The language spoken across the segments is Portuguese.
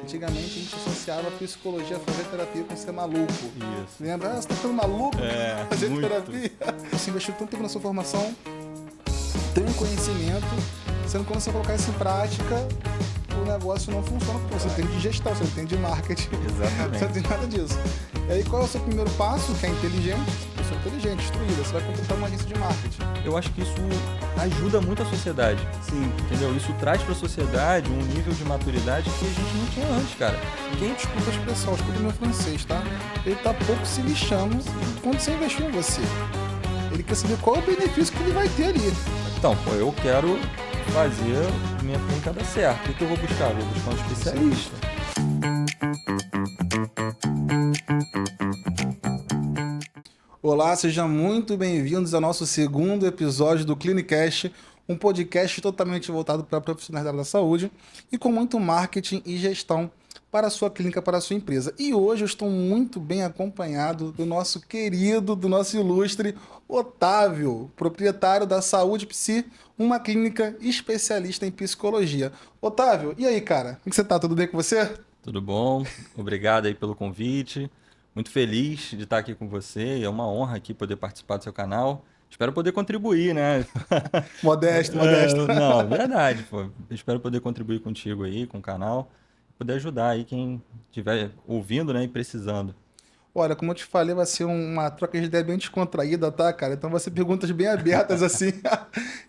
Antigamente a gente associava a psicologia a fazer terapia com ser maluco. Isso. Lembra? Ah, você tá ficando maluco? Fazer muito. terapia. Você investiu tanto tempo na sua formação, tem um conhecimento, sendo que quando você colocar isso em prática, o negócio não funciona, porque você tem de gestão, você não tem de marketing. Exatamente. Você não tem nada disso. E aí qual é o seu primeiro passo, que é inteligente? Pessoa inteligente, instruída, você vai contratar uma agência de marketing. Eu acho que isso ajuda muito a sociedade. Sim. Entendeu? Isso traz para a sociedade um nível de maturidade que a gente não tinha antes, cara. Quem desculpa a expressão, escuta o meu francês, tá? Ele tá pouco se lixando quando você investiu em você. Ele quer saber qual é o benefício que ele vai ter ali. Então, pô, eu quero fazer minha clínica dar certo. O que eu vou buscar? Eu vou buscar um especialista. Olá, sejam muito bem-vindos ao nosso segundo episódio do Clinicast, um podcast totalmente voltado para profissionais da área da saúde e com muito marketing e gestão para a sua clínica, para a sua empresa. E hoje eu estou muito bem acompanhado do nosso querido, do nosso ilustre Otávio, proprietário da Saúde Psi, uma clínica especialista em psicologia. Otávio, e aí, cara? Como que você tá? Tudo bem com você? Tudo bom? Obrigado aí pelo convite. Muito feliz de estar aqui com você. É uma honra aqui poder participar do seu canal. Espero poder contribuir, né? Modesto, modesto. Não, verdade, pô. Espero poder contribuir contigo aí, com o canal. Poder ajudar aí quem estiver ouvindo, né, e precisando. Olha, como eu te falei, vai ser uma troca de ideia bem descontraída, tá, cara? Então vai ser perguntas bem abertas, assim,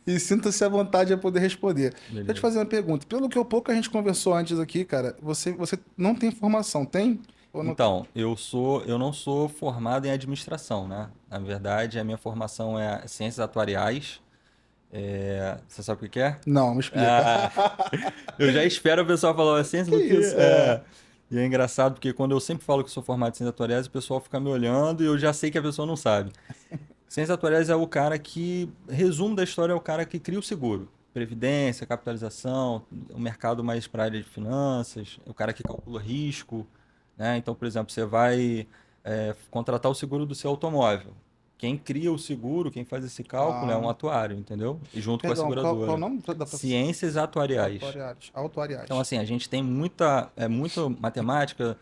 e sinta-se à vontade a poder responder. Deixa eu te fazer uma pergunta. Pelo que pouco a gente conversou antes aqui, cara, você não tem formação, tem? Ou não... Então, eu não sou formado em administração, né? Na verdade, a minha formação é ciências atuariais. Você sabe o que é? Não, me explica. Ah, eu já espero o pessoal falar ciência Que do quê? isso? E é engraçado porque quando eu sempre falo que sou formado em ciências atuariais, o pessoal fica me olhando e eu já sei que a pessoa não sabe. Ciências atuariais é o cara que, resumo da história, é o cara que cria o seguro. Previdência, capitalização, o mercado mais para a área de finanças, é o cara que calcula risco, né? Então, por exemplo, você vai contratar o seguro do seu automóvel. Quem cria o seguro, quem faz esse cálculo é um atuário, entendeu? E junto com a Perdão, qual seguradora. o nome da profissão? Ciências atuariais. Autuariais. Então, assim, a gente tem muita matemática,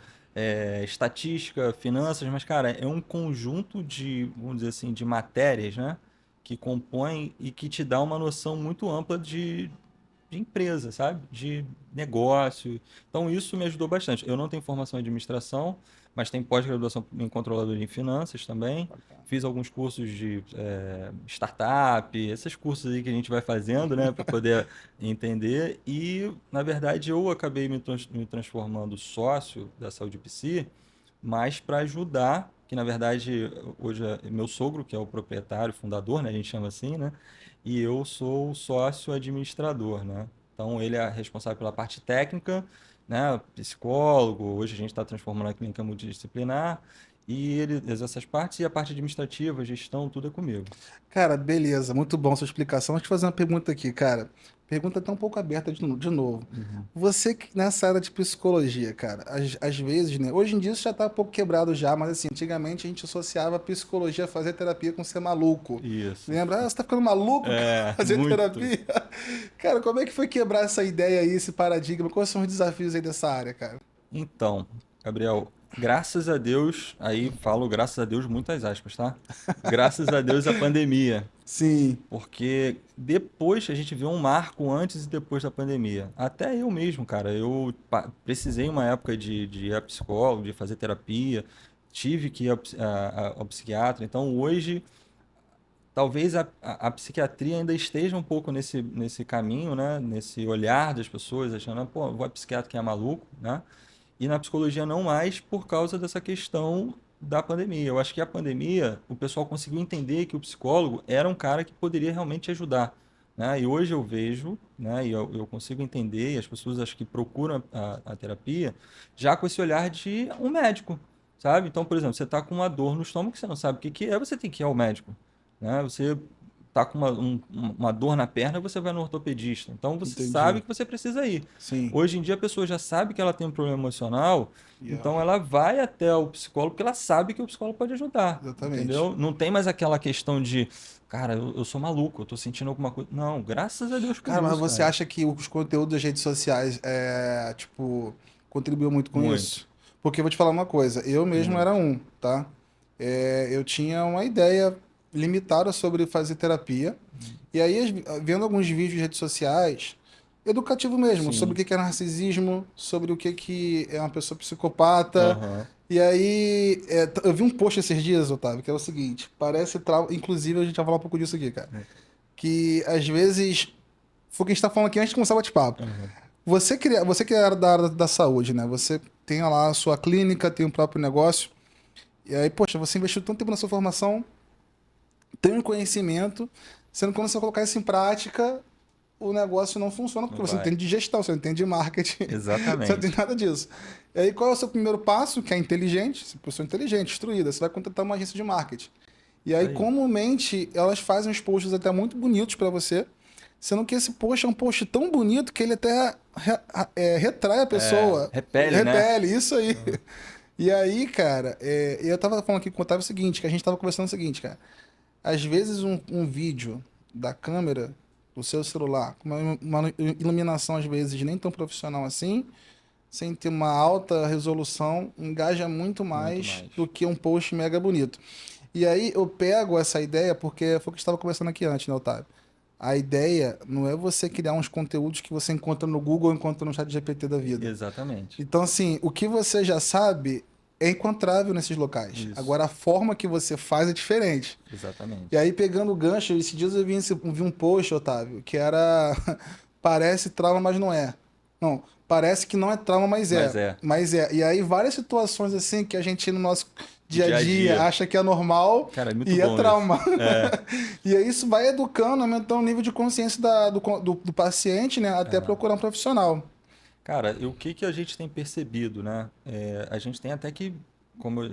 estatística, finanças, mas, cara, é um conjunto de, vamos dizer assim, de matérias, né? Que compõem e que te dá uma noção muito ampla de empresa, sabe? De negócio. Então, isso me ajudou bastante. Eu não tenho formação em administração, mas tenho pós-graduação em controladoria em finanças também. Fiz alguns cursos de startup, esses cursos aí que a gente vai fazendo, né, para poder entender. E, na verdade, eu acabei me transformando sócio da Saúde Psi, mas para ajudar, que na verdade hoje é meu sogro, que é o proprietário, fundador, né, a gente chama assim, né, e eu sou o sócio administrador, né. Então ele é responsável pela parte técnica, né, psicólogo. Hoje a gente está transformando a clínica multidisciplinar e ele exerce essas partes, e a parte administrativa, gestão, tudo é comigo. Cara, beleza, muito bom sua explicação. Deixa eu te fazer uma pergunta aqui, cara. Pergunta até um pouco aberta de novo. Você que nessa área de psicologia, cara, às vezes, né? Hoje em dia isso já tá um pouco quebrado já, mas assim, antigamente a gente associava a psicologia a fazer terapia com ser maluco. Isso. Lembra? Ah, você tá ficando maluco fazer muito. terapia? Cara, como é que foi quebrar essa ideia aí, esse paradigma? Quais são os desafios aí dessa área, cara? Então, Gabriel, graças a Deus, aí falo graças a Deus, muitas aspas, tá? Graças a Deus a pandemia, Sim. porque depois a gente vê um marco antes e depois da pandemia. Até eu mesmo, cara, eu precisei uma época de ir a psicólogo, de fazer terapia, tive que ir ao psiquiatra. Então hoje, talvez a psiquiatria ainda esteja um pouco nesse caminho, né? Nesse olhar das pessoas, achando, pô, vou a psiquiatra que é maluco, né? E na psicologia não mais, por causa dessa questão da pandemia. Eu acho que a pandemia, o pessoal conseguiu entender que o psicólogo era um cara que poderia realmente ajudar, né? E hoje eu vejo, né, e eu consigo entender, e as pessoas acho que procuram a terapia já com esse olhar de um médico, sabe? Então, por exemplo, você está com uma dor no estômago que você não sabe o que que é, você tem que ir ao médico, né? Você tá com uma dor na perna, você vai no ortopedista. Então você Entendi. sabe que você precisa ir. Sim. Hoje em dia a pessoa já sabe que ela tem um problema emocional, Yeah. então ela vai até o psicólogo porque ela sabe que o psicólogo pode ajudar. Exatamente. Entendeu? Não tem mais aquela questão de, cara, eu sou maluco, eu tô sentindo alguma coisa. Não, graças a Deus por Cara, mas isso, você cara. acha que os conteúdos das redes sociais, tipo, contribuiu muito com Muito. isso? Porque eu vou te falar uma coisa, eu mesmo Muito. era um, tá? Eu tinha uma ideia limitada sobre fazer terapia, e aí, vendo alguns vídeos de redes sociais, educativo mesmo, sobre o Sim. que que é narcisismo, sobre o que que é uma pessoa psicopata, Aham. e aí, eu vi um post esses dias, Otávio, que era o seguinte, parece trauma, inclusive a gente vai falar um pouco disso aqui, cara, que às vezes, foi o que a gente tá falando aqui antes de começar o bate-papo, Aham. você que é da área da saúde, né? Você tem lá a sua clínica, tem o próprio negócio. E aí, poxa, você investiu tanto tempo na sua formação, tem um conhecimento, sendo que quando você colocar isso em prática, o negócio não funciona porque Não você não vai. entende de gestão, você não entende de marketing, você não tem Exatamente. nada disso. E aí, qual é o seu primeiro passo? Que é inteligente, se pessoa inteligente, instruída, você vai contratar uma agência de marketing. E Isso aí, aí. comumente, elas fazem uns posts até muito bonitos para você, sendo que esse post é um post tão bonito que ele até retrai a pessoa, Repele, né? repele, isso aí. Aham. E aí, cara, eu tava falando aqui com o Otávio o seguinte, que a gente tava conversando o seguinte, cara. Às vezes um vídeo da câmera do seu celular, com uma iluminação às vezes nem tão profissional assim, sem ter uma alta resolução, engaja muito Muito mais mais. do que um post mega bonito. E aí eu pego essa ideia porque foi o que a gente estava conversando aqui antes, né, Otávio? A ideia não é você criar uns conteúdos que você encontra no Google ou encontra no chat GPT da vida. Exatamente. Então, assim, o que você já sabe é encontrável nesses locais. Isso. Agora, a forma que você faz é diferente. E Exatamente. aí, pegando o gancho, esses dias vi um post, Otávio, que era parece trauma, mas não é. Não, parece que não é trauma, mas Mas é. é. Mas é. E aí, várias situações assim que a gente no nosso dia a Dia a dia dia. acha que é normal Cara, é muito e é bom isso. trauma. É. E aí, isso vai educando, aumentando o nível de consciência do paciente, né? Até É. procurar um profissional. Cara, e o que que a gente tem percebido, né? A gente tem até que, como eu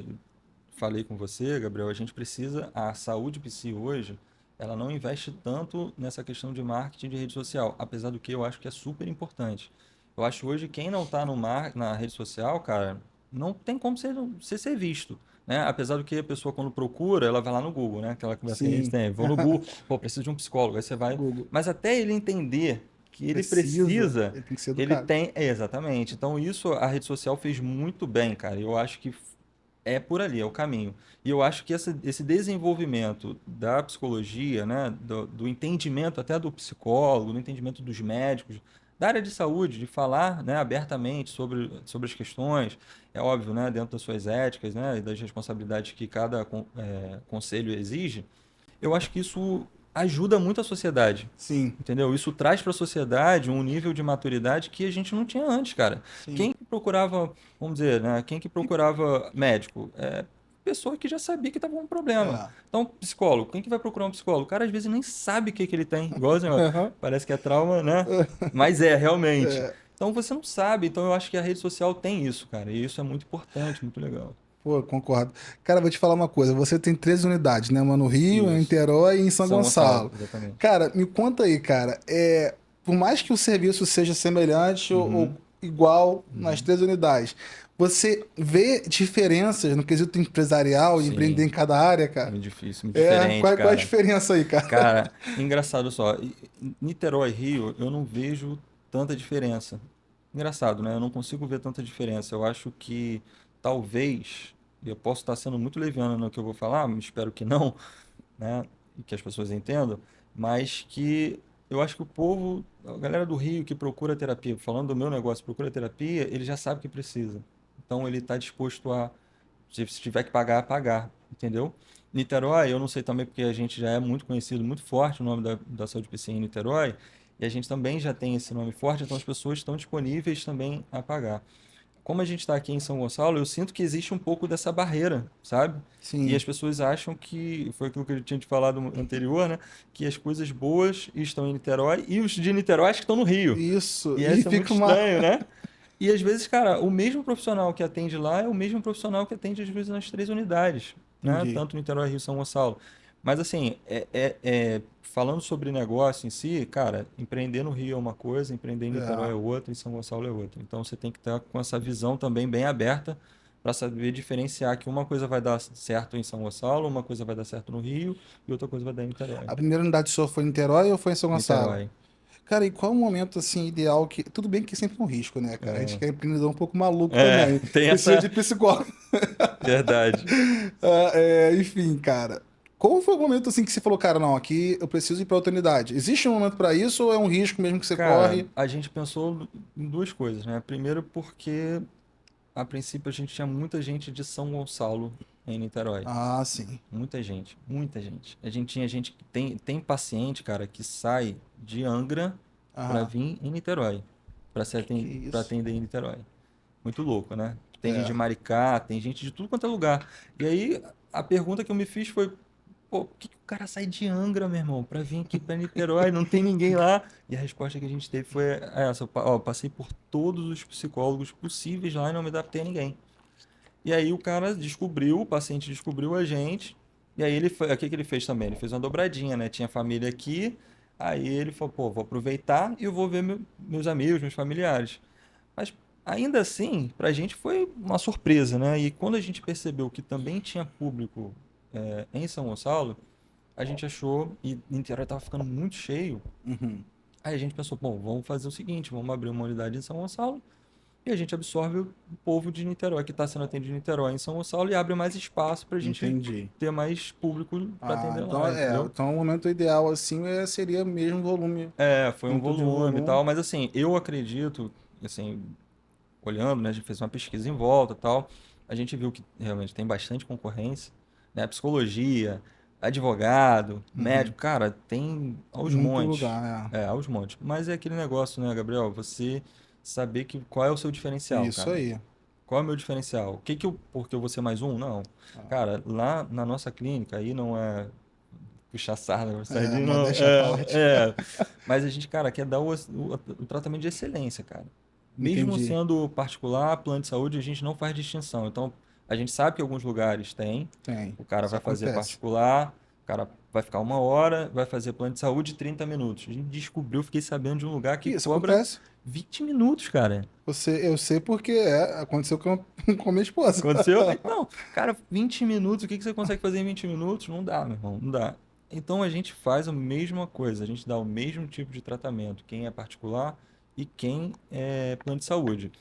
falei com você, Gabriel, a gente precisa, a saúde psi hoje, ela não investe tanto nessa questão de marketing de rede social, apesar do que eu acho que é super importante. Eu acho hoje quem não está na rede social, cara, não tem como ser visto, né? Apesar do que a pessoa quando procura, ela vai lá no Google, né? Aquela conversa que a gente Sim, tem, vou no Google, pô, preciso de um psicólogo, aí você vai, Google. mas até ele entender que ele Precisa, precisa, ele tem que ser ele educado. tem, exatamente. Então isso a rede social fez muito bem, cara. Eu acho que é por ali, é o caminho. E eu acho que esse desenvolvimento da psicologia, né, do entendimento até do psicólogo, do entendimento dos médicos, da área de saúde, de falar, né, abertamente sobre as questões, é óbvio, né, dentro das suas éticas, né, e das responsabilidades que cada conselho exige, eu acho que isso ajuda muito a sociedade. Sim, Entendeu? Isso traz para a sociedade um nível de maturidade que a gente não tinha antes, cara. sim. Quem que procurava, vamos dizer, né? Quem que procurava médico? Pessoa que já sabia que estava com um problema. É. Então, psicólogo, quem que vai procurar um psicólogo? O cara às vezes nem sabe o que que ele tem. Igual assim, ó, Aham. parece que é trauma, né? Mas é, realmente. É. Então você não sabe. Então eu acho que a rede social tem isso, cara. E isso é muito importante, muito legal. Pô, concordo. Cara, vou te falar uma coisa. Você tem 13 unidades, né? Uma no Rio, em Isso. Niterói e em São São Gonçalo, Gonçalo. exatamente. Cara, me conta aí, cara. Por mais que o serviço seja semelhante ou Uhum, igual nas uhum. 13 unidades, você vê diferenças no quesito empresarial e empreender Sim, em cada área, é cara? muito difícil, muito diferente, Qual é a cara. diferença aí, cara? Cara, engraçado só. Niterói e Rio, eu não vejo tanta diferença. Engraçado, né? Eu não consigo ver tanta diferença. Eu acho que talvez, e eu posso estar sendo muito leviano no que eu vou falar, mas espero que não, né? E que as pessoas entendam, mas que eu acho que o povo, a galera do Rio que procura terapia, falando do meu negócio, procura terapia, ele já sabe que precisa. Então ele está disposto a se tiver que pagar, pagar, entendeu? Niterói, eu não sei também porque a gente já é muito conhecido, muito forte o nome da Saúde PC em Niterói, e a gente também já tem esse nome forte, então as pessoas estão disponíveis também a pagar. Como a gente está aqui em São Gonçalo, eu sinto que existe um pouco dessa barreira, sabe? E as Sim, pessoas acham que, foi aquilo que eu tinha te falado anterior, né? Que as coisas boas estão em Niterói e os de Niterói acho que estão no Rio. isso. E E isso é muito fica uma. estranho, né? E às vezes, cara, o mesmo profissional que atende lá é o mesmo profissional que atende às vezes nas 3 unidades, né? Entendi. Tanto Niterói, Rio, São Gonçalo. Mas assim, falando sobre negócio em si, cara, empreender no Rio é uma coisa, empreender em Niterói É. é outra, em São Gonçalo é outra. Então você tem que estar com essa visão também bem aberta para saber diferenciar que uma coisa vai dar certo em São Gonçalo, uma coisa vai dar certo no Rio e outra coisa vai dar em Niterói. A primeira unidade sua foi em Niterói ou foi em São Gonçalo? Niterói. Cara, e qual é o momento, assim, ideal que... Tudo bem que sempre é um risco, né, cara? A gente É, quer empreendedor um pouco maluco também. tem Precisa essa de psicólogo. verdade. Enfim, cara. Qual foi o momento, assim, que você falou, cara, não, aqui eu preciso ir pra outra unidade? Existe um momento pra isso ou é um risco mesmo que você Cara, corre? a gente pensou em duas coisas, né? Primeiro porque, a princípio, a gente tinha muita gente de São Gonçalo em Niterói. Ah, sim. Muita gente, muita gente. A gente tinha gente que tem paciente, cara, que sai de Angra pra Aham. vir em Niterói, pra Que para isso? atender em Niterói. Muito louco, né? Tem gente de É. Maricá, tem gente de tudo quanto é lugar. E aí, a pergunta que eu me fiz foi, pô, por que que o cara sai de Angra, meu irmão, pra vir aqui pra Niterói? Não tem ninguém lá. E a resposta que a gente teve foi essa, ó, eu passei por todos os psicólogos possíveis lá e não me adaptei a ninguém. E aí o cara descobriu, o paciente descobriu a gente, e aí o que que ele fez também? Ele fez uma dobradinha, né? Tinha família aqui, aí ele falou, pô, vou aproveitar e eu vou ver meus amigos, meus familiares. Mas ainda assim, pra gente foi uma surpresa, né? E quando a gente percebeu que também tinha público em São Gonçalo, a gente achou, e Niterói estava ficando muito cheio, Uhum. aí a gente pensou, bom, vamos fazer o seguinte, vamos abrir uma unidade em São Gonçalo, e a gente absorve o povo de Niterói, que está sendo atendido em Niterói, em São Gonçalo, e abre mais espaço para a gente Entendi. ter mais público para Ah, atender então lá, entendeu? então o momento ideal, assim, seria mesmo volume, É, foi um muito de volume e volume. tal, mas assim, eu acredito, assim, olhando, né, a gente fez uma pesquisa em volta e tal, a gente viu que realmente tem bastante concorrência, né? Psicologia, advogado, Uhum. médico, cara, tem aos Muito montes. lugar, É, aos montes. Mas é aquele negócio, né, Gabriel? Você saber qual é o seu é. diferencial, Isso cara. aí. Qual é o meu diferencial? Porque eu vou ser mais um? Não. Cara, lá na nossa clínica, aí não é puxar sarna, sardinha, não. Modéstia à parte. Mas a gente, cara, quer dar o tratamento de excelência, cara. Mesmo Entendi. sendo particular, plano de saúde, a gente não faz distinção. Então, a gente sabe que alguns lugares tem. Tem. O cara Isso vai fazer acontece. particular, o cara vai ficar 1 hora, vai fazer plano de saúde 30 minutos. A gente descobriu, fiquei sabendo de um lugar que Isso cobra acontece. 20 minutos, cara. Eu sei porque aconteceu com a minha esposa. Aconteceu? Então, cara, 20 minutos, o que que você consegue fazer em 20 minutos? Não dá, meu irmão, não dá. Então a gente faz a mesma coisa, a gente dá o mesmo tipo de tratamento, quem é particular e quem é plano de saúde.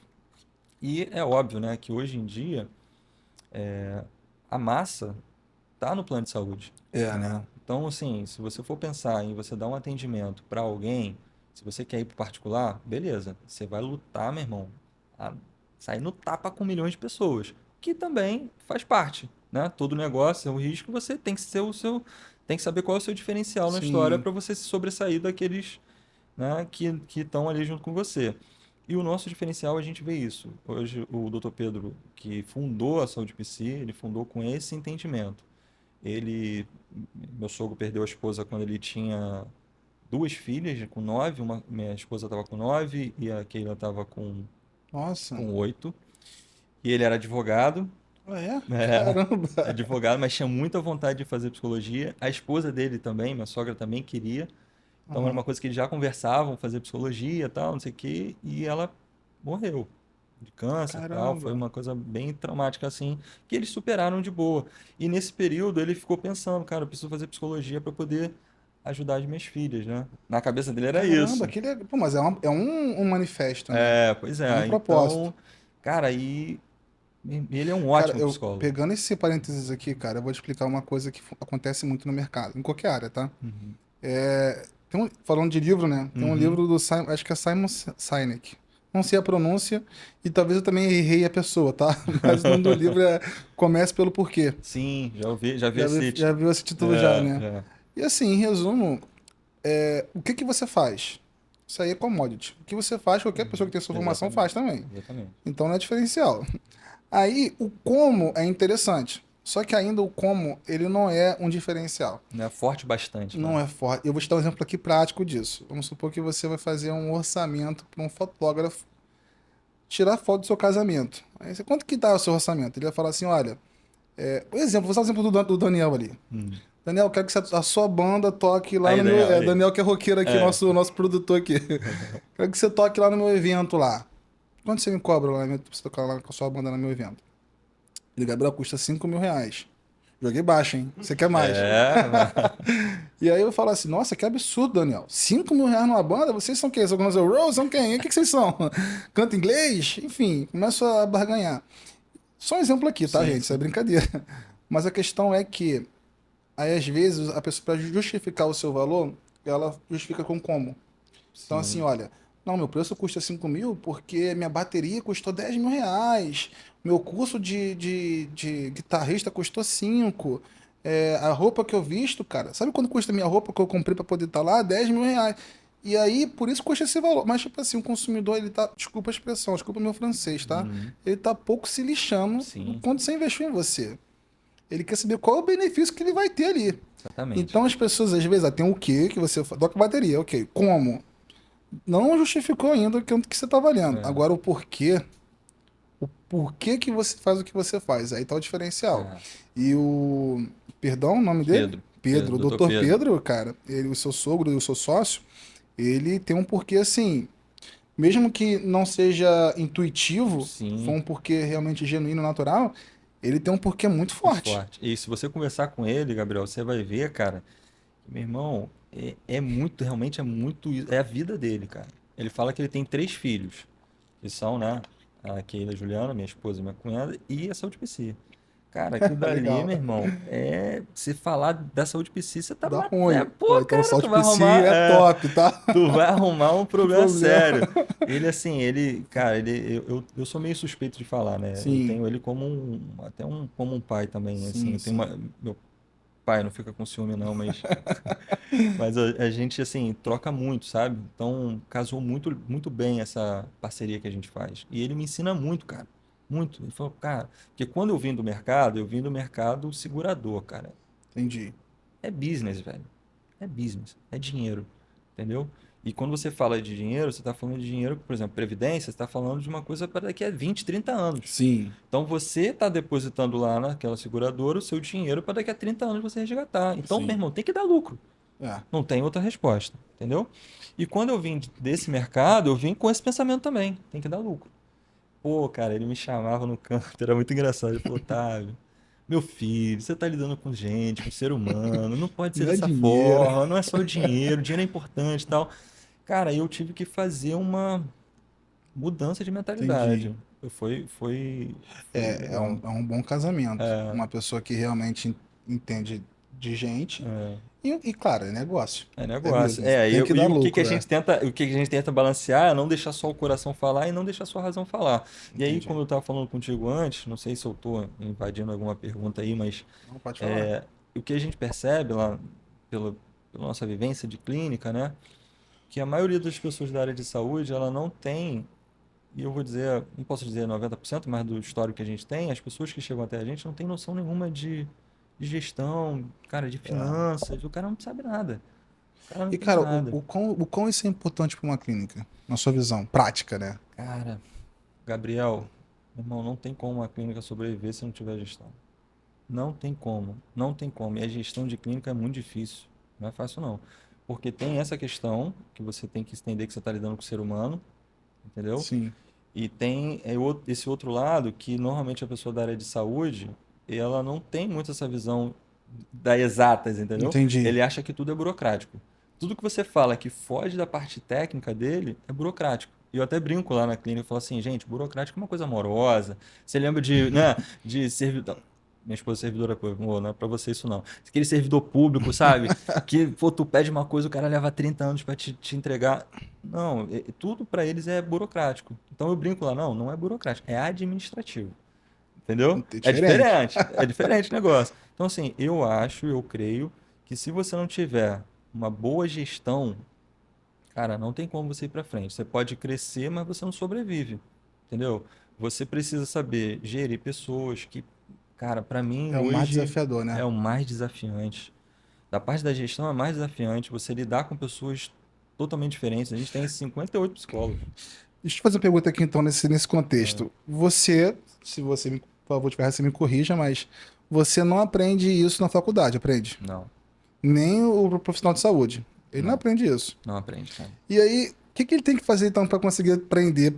E é óbvio, né, que hoje em dia a massa tá no plano de saúde, É, né? né? Então, assim, se você for pensar em você dar um atendimento para alguém, se você quer ir para particular, beleza, você vai lutar, meu irmão, a sair no tapa com milhões de pessoas, que também faz parte, né? Todo negócio é um risco, você tem que ser tem que saber qual é o seu diferencial na história Sim. para você se sobressair daqueles, né, que estão ali junto com você. E o nosso diferencial, a gente vê isso. Hoje, o Dr. Pedro, que fundou a Saúde PC, ele fundou com esse entendimento. Ele, meu sogro perdeu a esposa quando ele tinha duas filhas, com 9, minha esposa estava com 9 e a Keila estava Nossa. com 8. E ele era advogado, Ah, é? é, Caramba. advogado, mas tinha muita vontade de fazer psicologia. A esposa dele também, minha sogra também queria. Então era Aham. uma coisa que eles já conversavam, fazer psicologia e tal, não sei o quê, e ela morreu de câncer e tal. Foi Caramba. uma coisa bem traumática assim, que eles superaram de boa. E nesse período ele ficou pensando, cara, eu preciso fazer psicologia para poder ajudar as minhas filhas, né? Na cabeça dele era Caramba, isso. que legal. Pô, mas é um manifesto, né? É, pois É um é. propósito. Então, cara, ele é um Cara, ótimo eu psicólogo. pegando esse parênteses aqui, cara, eu vou te explicar uma coisa que acontece muito no mercado, em qualquer área, tá? Uhum. Falando de livro, né? Tem um Uhum. livro do Simon, acho que é Simon Sinek. Não sei a pronúncia e talvez eu também errei a pessoa, tá? Mas o nome do livro é Comece pelo Porquê. Sim, já vi esse Já título. viu esse título já, É, né? é, E assim, em resumo, o que que você faz? Isso aí é commodity. O que você faz, qualquer pessoa que tem sua formação faz exatamente, também. exatamente. Então não é diferencial. Aí o como é interessante. Só que ainda o como, ele não é um diferencial. Não é forte bastante, né? Não é forte. Eu vou te dar um exemplo aqui prático disso. Vamos supor que você vai fazer um orçamento para um fotógrafo tirar foto do seu casamento. Aí você, quanto que dá o seu orçamento? Ele vai falar assim, olha, vou usar o exemplo do Daniel ali. Hum. Daniel, eu quero que a sua banda toque lá Aí, no meu. Daniel, olha aí. Daniel que é roqueiro aqui, É. nosso produtor aqui. Quero que você toque lá no meu evento lá. Quanto você me cobra lá pra você tocar lá com a sua banda no meu evento? Ele, Gabriel, custa R$ 5.000. Joguei baixo, hein? Você quer mais? E aí eu falo assim, nossa, que absurdo, Daniel. 5 mil reais numa banda? Vocês são quem? São Guns N' Roses? São quem? O que vocês são? Canta inglês? Enfim, começo a barganhar. Só um exemplo aqui, tá, sim, gente? Isso é sim. brincadeira. Mas a questão é que, aí às vezes, a pessoa, para justificar o seu valor, ela justifica com como? Então, assim, Sim. olha, não, meu preço custa 5 mil porque minha bateria custou 10 mil reais, meu curso de guitarrista custou 5, a roupa que eu visto, cara, sabe quanto custa a minha roupa que eu comprei para poder estar lá? 10 mil reais. E aí, por isso custa esse valor. Mas, tipo assim, o consumidor, ele tá, desculpa a expressão, desculpa o meu francês, tá? Uhum. Ele tá pouco se lixando do Sim, quanto você investiu em você. Ele quer saber qual é o benefício que ele vai ter ali. exatamente. Então, as pessoas, às vezes, tem o quê que você... Doca bateria, ok. Como? Não justificou ainda o que você está valendo. É, Agora, o porquê que você faz o que você faz, aí tá o diferencial. é. E o, perdão, o nome dele? Pedro. Pedro, o Doutor doutor Pedro. Pedro, cara, ele, o seu sogro e o seu sócio, ele tem um porquê assim, mesmo que não seja intuitivo, foi Sim, um porquê realmente genuíno, natural, ele tem um porquê muito muito forte. forte. E se você conversar com ele, Gabriel, você vai ver, cara, que, meu irmão, é muito, realmente é muito, é a vida dele, cara. Ele fala que ele tem 3 filhos, que são, né, a Keila, a Juliana, minha esposa e minha cunhada, e a Saúde PC. Cara, aquilo dali, Legal. meu irmão, se falar da Saúde PC, você tá Dá é, ruim. Ó, pô, então o cara, Salt tu vai PC arrumar, é top, tá? tu vai arrumar um O problema problema. sério. Ele, assim, cara, eu sou meio suspeito de falar, né? Eu Sim, tenho ele como como um pai também, assim. sim, Eu tenho sim. meu pai não fica com ciúme não, mas a gente, assim, troca muito, sabe? Então, casou muito, muito bem essa parceria que a gente faz. E ele me ensina muito, cara. Muito. Ele falou, cara, porque quando eu vim do mercado segurador, cara. Entendi. É business, velho. É business. É dinheiro. Entendeu? E quando você fala de dinheiro, você está falando de dinheiro, por exemplo, previdência, você está falando de uma coisa para daqui a 20, 30 anos. Sim, Então você está depositando lá naquela seguradora o seu dinheiro para daqui a 30 anos você resgatar. Então, meu sim. irmão, tem que dar lucro. É, Não tem outra resposta. Entendeu? E quando eu vim desse mercado, eu vim com esse pensamento também. Tem que dar lucro. Pô, cara, ele me chamava no canto, era muito engraçado. Ele falou, Otávio, meu filho, você tá lidando com gente, com ser humano, não pode ser não é dessa dinheiro. forma, não é só o dinheiro é importante e tal. Cara, eu tive que fazer uma mudança de Entendi. mentalidade. Foi É legal. um bom casamento. É, Uma pessoa que realmente entende de gente. é, E, claro, é negócio. é É negócio. business. Tem que E dar o que que a lucro, gente é. tenta, o que que a gente tenta balancear é não deixar só o coração falar e não deixar só a razão falar. E aí, Entendi. como eu estava falando contigo antes, não sei se eu estou invadindo alguma pergunta aí, mas Não pode falar. é, o que a gente percebe lá pela nossa vivência de clínica, né, que a maioria das pessoas da área de saúde, ela não tem, e eu vou dizer, não posso dizer 90%, mas do histórico que a gente tem, as pessoas que chegam até a gente não têm noção nenhuma de gestão, cara, de É. finanças, o cara não sabe nada. O cara não E, entende cara, nada. o quão isso é importante para uma clínica? Na sua visão, prática, né? Cara, Gabriel, meu irmão, não tem como uma clínica sobreviver se não tiver gestão. Não tem como, não tem como. E a gestão de clínica é muito difícil. Não é fácil, não. Porque tem essa questão que você tem que entender que você está lidando com o ser humano, entendeu? Sim. E tem esse outro lado que normalmente a pessoa da área de saúde, ela não tem muito essa visão da exatas, entendeu? Entendi. Ele acha que tudo é burocrático. Tudo que você fala que foge da parte técnica dele é burocrático. E eu até brinco lá na clínica e falo assim, gente, burocrático é uma coisa amorosa. Você lembra de, né, de servidor. Minha esposa é servidora pública, amor, não é pra você isso não. Aquele servidor público, sabe? Que, pô, tu pede uma coisa, o cara leva 30 anos pra te entregar. Não, tudo pra eles é burocrático. Então eu brinco lá, não, não é burocrático, é administrativo. Entendeu? É diferente. É diferente o negócio. Então, assim, eu creio que se você não tiver uma boa gestão, cara, não tem como você ir para frente. Você pode crescer, mas você não sobrevive. Entendeu? Você precisa saber gerir pessoas que, cara, para mim É o mais hoje desafiador, é né? o mais desafiante. Da parte da gestão é mais desafiante você lidar com pessoas totalmente diferentes. A gente tem 58 psicólogos. Deixa eu te fazer uma pergunta aqui, então, nesse contexto. Você, se você, por favor, tiver, você me corrija, mas você não aprende isso na faculdade, aprende? Não, Nem o profissional de saúde. Ele não não, aprende isso. não aprende, cara. E aí, o que ele tem que fazer, então, para conseguir aprender?